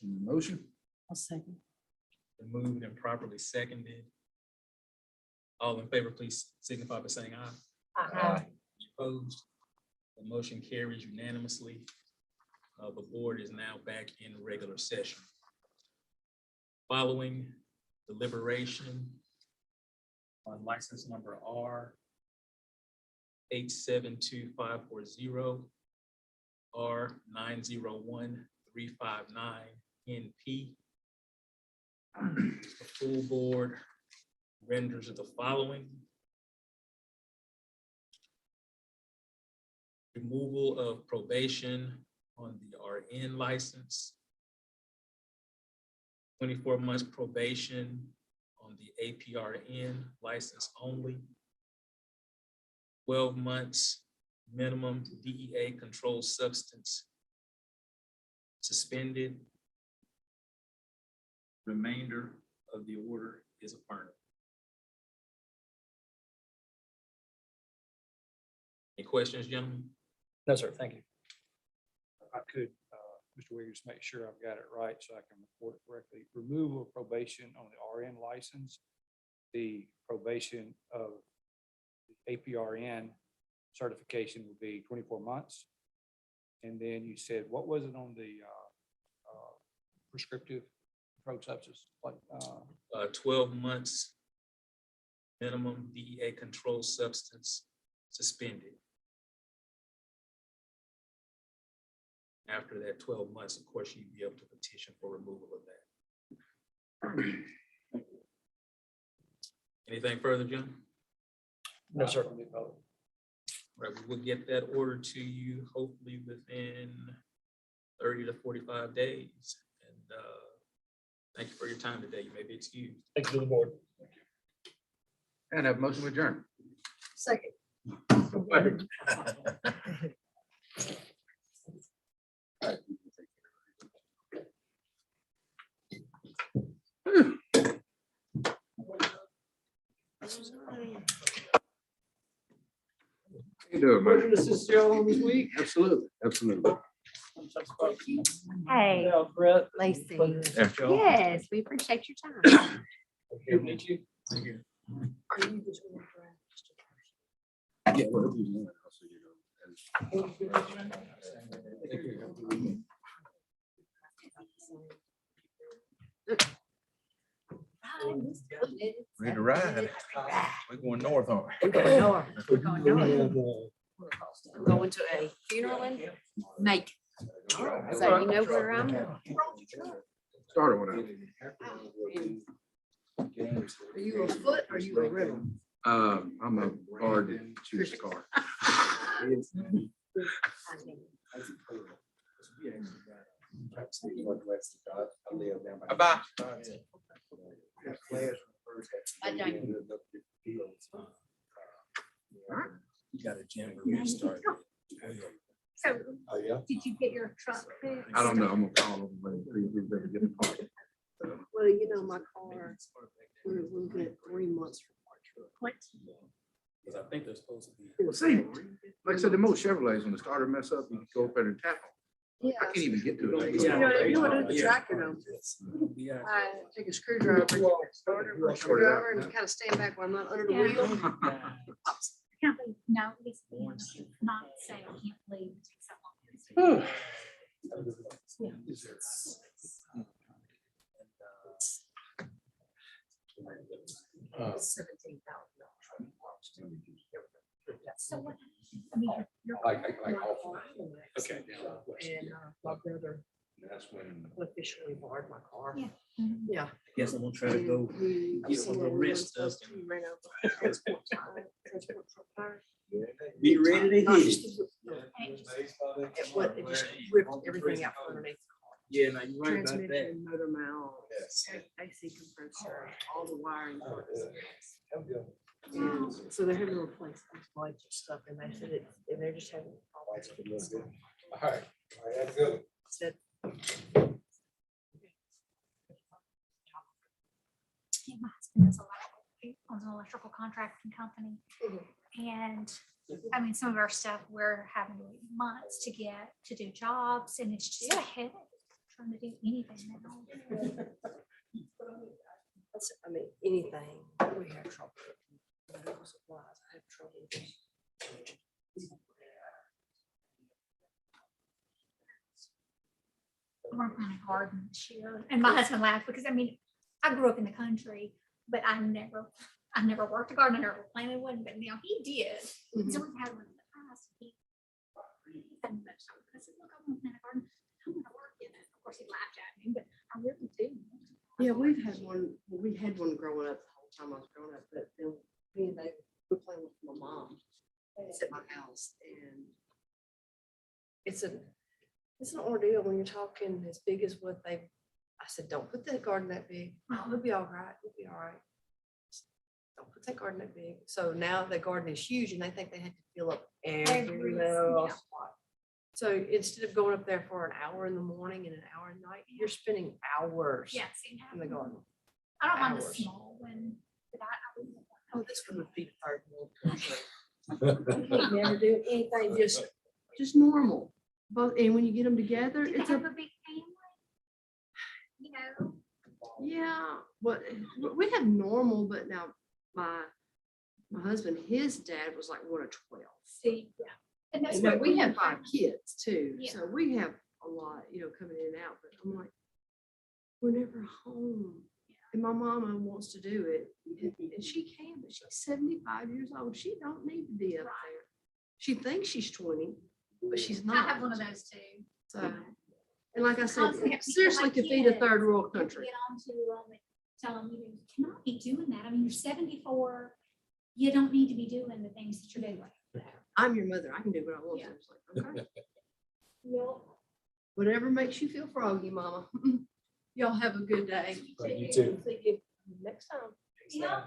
Motion? I'll second. Been moved and properly seconded. All in favor, please signify by saying aye. Aye. Opposed? The motion carries unanimously. The board is now back in regular session. Following deliberation on license number R 872540, R 901359 NP. The full board renders the following: removal of probation on the RN license, 24 months probation on the APRN license only, 12 months minimum DEA controlled substance suspended. Remainder of the order is affirmed. Any questions, gentlemen? No, sir. Thank you. If I could, Mr. Williams, make sure I've got it right so I can report it correctly. Removal of probation on the RN license, the probation of the APRN certification would be 24 months. And then you said, what was it on the prescriptive controlled substance? Like 12 months minimum DEA controlled substance suspended. After that 12 months, of course, you'd be able to petition for removal of that. Anything further, John? No, sir. Right, we will get that order to you hopefully within 30 to 45 days. And thank you for your time today. You may be excused. Thank you to the board. And have a motion to adjourn. Second. You do it, man. This is Joe this week. Absolutely, absolutely. Hey, Brett. Lacey. Yeah. Yes, we appreciate your time. Good to meet you. Yeah, whatever you want. I'll see you go. Ready to ride? We're going north, aren't we? Going north. We're going north. I'm going to a funeral in Macon. So you know where I'm going. Started when Are you a foot or are you a river? I'm a hard to choose a car. Bye-bye. I don't. You got a jamboree started. So, Oh, yeah? did you get your truck fixed? I don't know, I'm gonna call them, see if we better get a part. Well, you know, my car, we're looking at 3 months for my truck. Because I think they're supposed to be. Well, see, like I said, the most Chevrolets, when the starter mess up, you can go up there and tap them. Yeah. I can't even get to it. You know, if you want to the Yeah. tractor though, Yeah. I take a screwdriver, bring it back, starter, put a screwdriver, and kind of stand back when I'm not under the Yeah. wheel. I can't believe, no, it's not say I can't believe it takes that long. So what, I mean, you're. Okay. And my brother officially borrowed my car. Yeah. Yeah. Guess I'm gonna try to go get one of the rest stuff. Ran over transport truck tire. Be ready to hit. It just ripped everything out from underneath. Yeah, now you're right about that. Transmission, motor mount, AC compressor, all the wiring. And so they're having to replace a bunch of stuff, and they said it, and they're just having problems with it. So All right. That's good. said, Yeah, my husband does owns an electrical contracting company. And I mean, some of our stuff, we're having to wait months to get to do jobs, and it's just a headache trying to do anything now. I mean, anything, we have trouble. Medical supplies, I have trouble. We're planting a garden this year, and my husband laughed because I mean, I grew up in the country, but I never worked a garden, I never planted one, but now he did. So we've had one in the past. He hadn't much time. I said, look, I want to plant a garden. I'm gonna work in it. Of course, he laughed at me, but I really do. Yeah, we've had one, well, we had one growing up the whole time I was growing up, but then me and they were playing with my mom. It's at my house, and it's an ordeal when you're talking as big as what they, I said, don't put that garden that big. Oh, it'll be all right. It'll be all right. Don't put that garden that big. So now the garden is huge, and they think they had to fill up every little spot. So instead of going up there for an hour in the morning and an hour at night, you're spending hours Yeah, seen in the garden. I don't mind the Hours. small one, but I wouldn't want Oh, this one would be third world country. You can't never do anything, just normal. Both, and when you get them together, Do they it's have a, a big family? You know, yeah, but we have normal, but now my husband, his dad was like one of 12. see, yeah. And that's And then what we have 5 kids too, Yeah. so we have a lot, coming in and out, but I'm like, we're never home. And my mama wants to do it, and she can, but she's 75 years old. She don't need to be up there. She thinks she's 20, but she's I not. have one of those too. So, and like I said, Constantly have to tell seriously my could feed a kids, third world to country. Get on to, and tell them, you cannot be doing that. I mean, you're 74. You don't need to be doing the things that you're doing. I'm your mother. I can do what I want to. It's like, okay. Well, Whatever makes you feel froggy, mama. Y'all have a good day. You too. See you next time. yeah.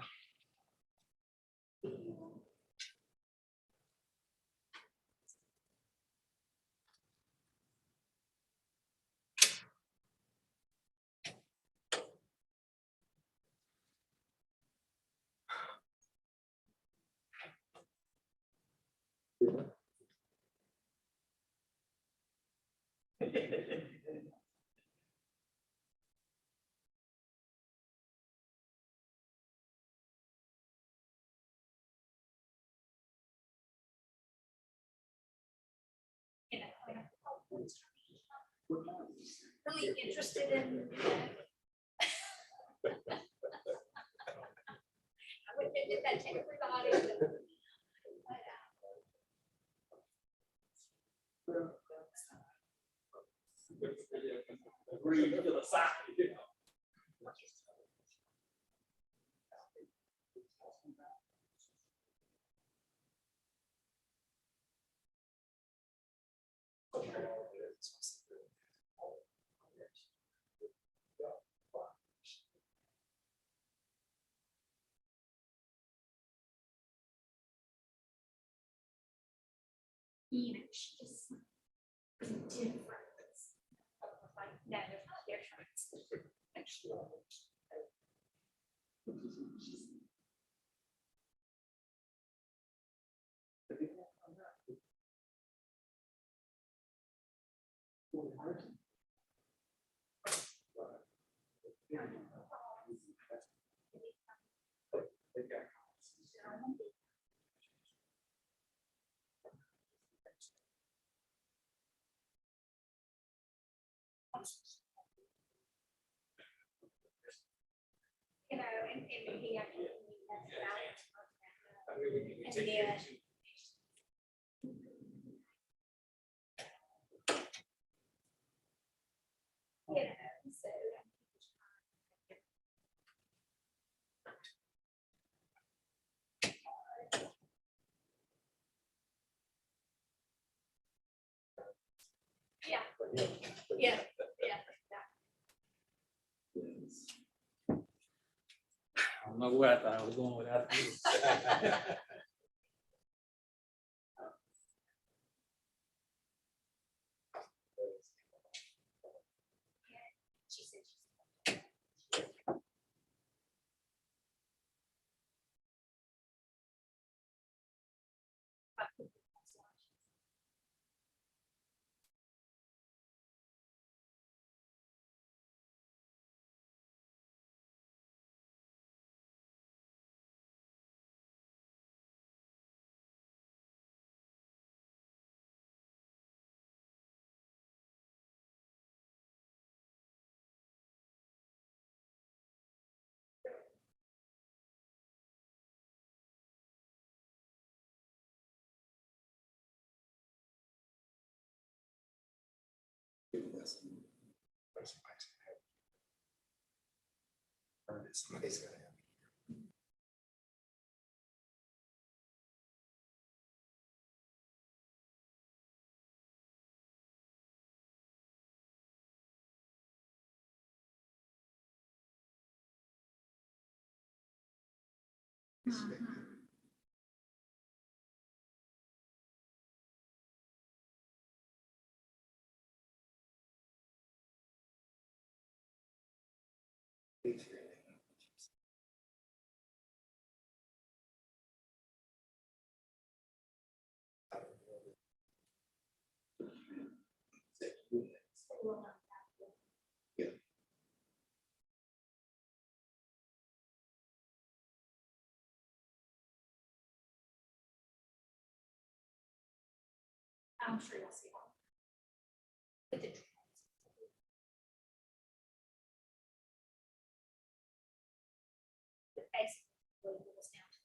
Really interested in. I wouldn't admit that to everybody. she just was a difference. Like, no, there's not a difference. You know, and he actually. And then. You know, so. Yeah, yeah, yeah. I don't know where I thought I was going without this. She said Somebody's gonna have. I'm sure you'll see. But the- basically, what it boils down to.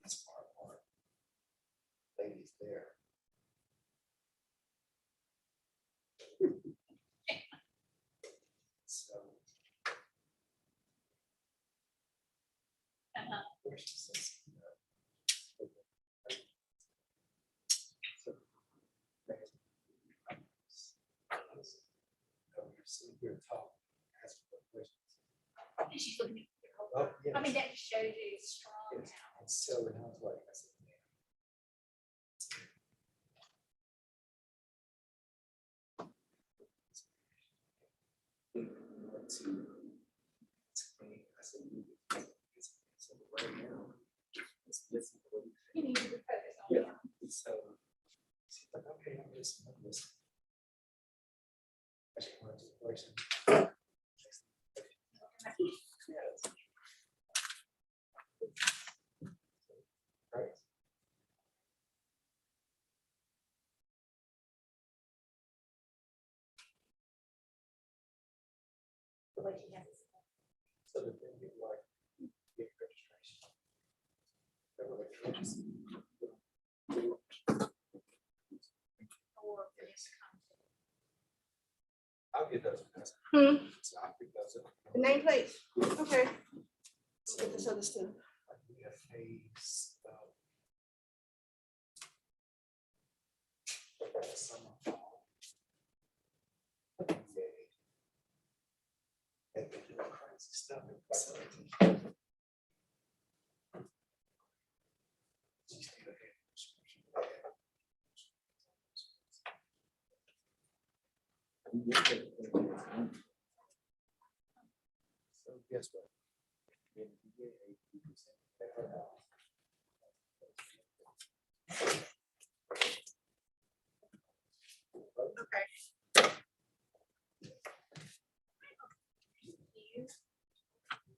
That's part one. Ladies there. So. Where she says, you're sitting here talking, asking for questions. And she's looking at your Oh, I mean, yes. that just shows you it's strong Yes. now. And so, and I was like, I said, man. I said, so right now, it's listen to what you You think. need to focus on Yeah. it. So she's like, okay, I'm listening, I'm listening. I just wanted to question. Yes. Right. the way she has it. So that they get like, get registration. Or for this I'll get those. Hmm. So I'll pick those up. The nameplate, okay. Let's get this other stuff. We have phase, summer, fall. And they do all kinds of stuff in facility. So guess what? If you get 80%,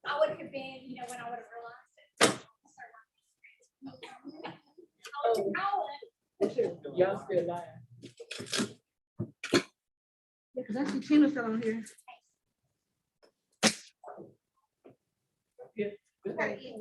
I would have been, you know, when I would have realized it. Oh, no. Y'all still alive. Yeah, because I see Tina still on here. Yeah. Okay.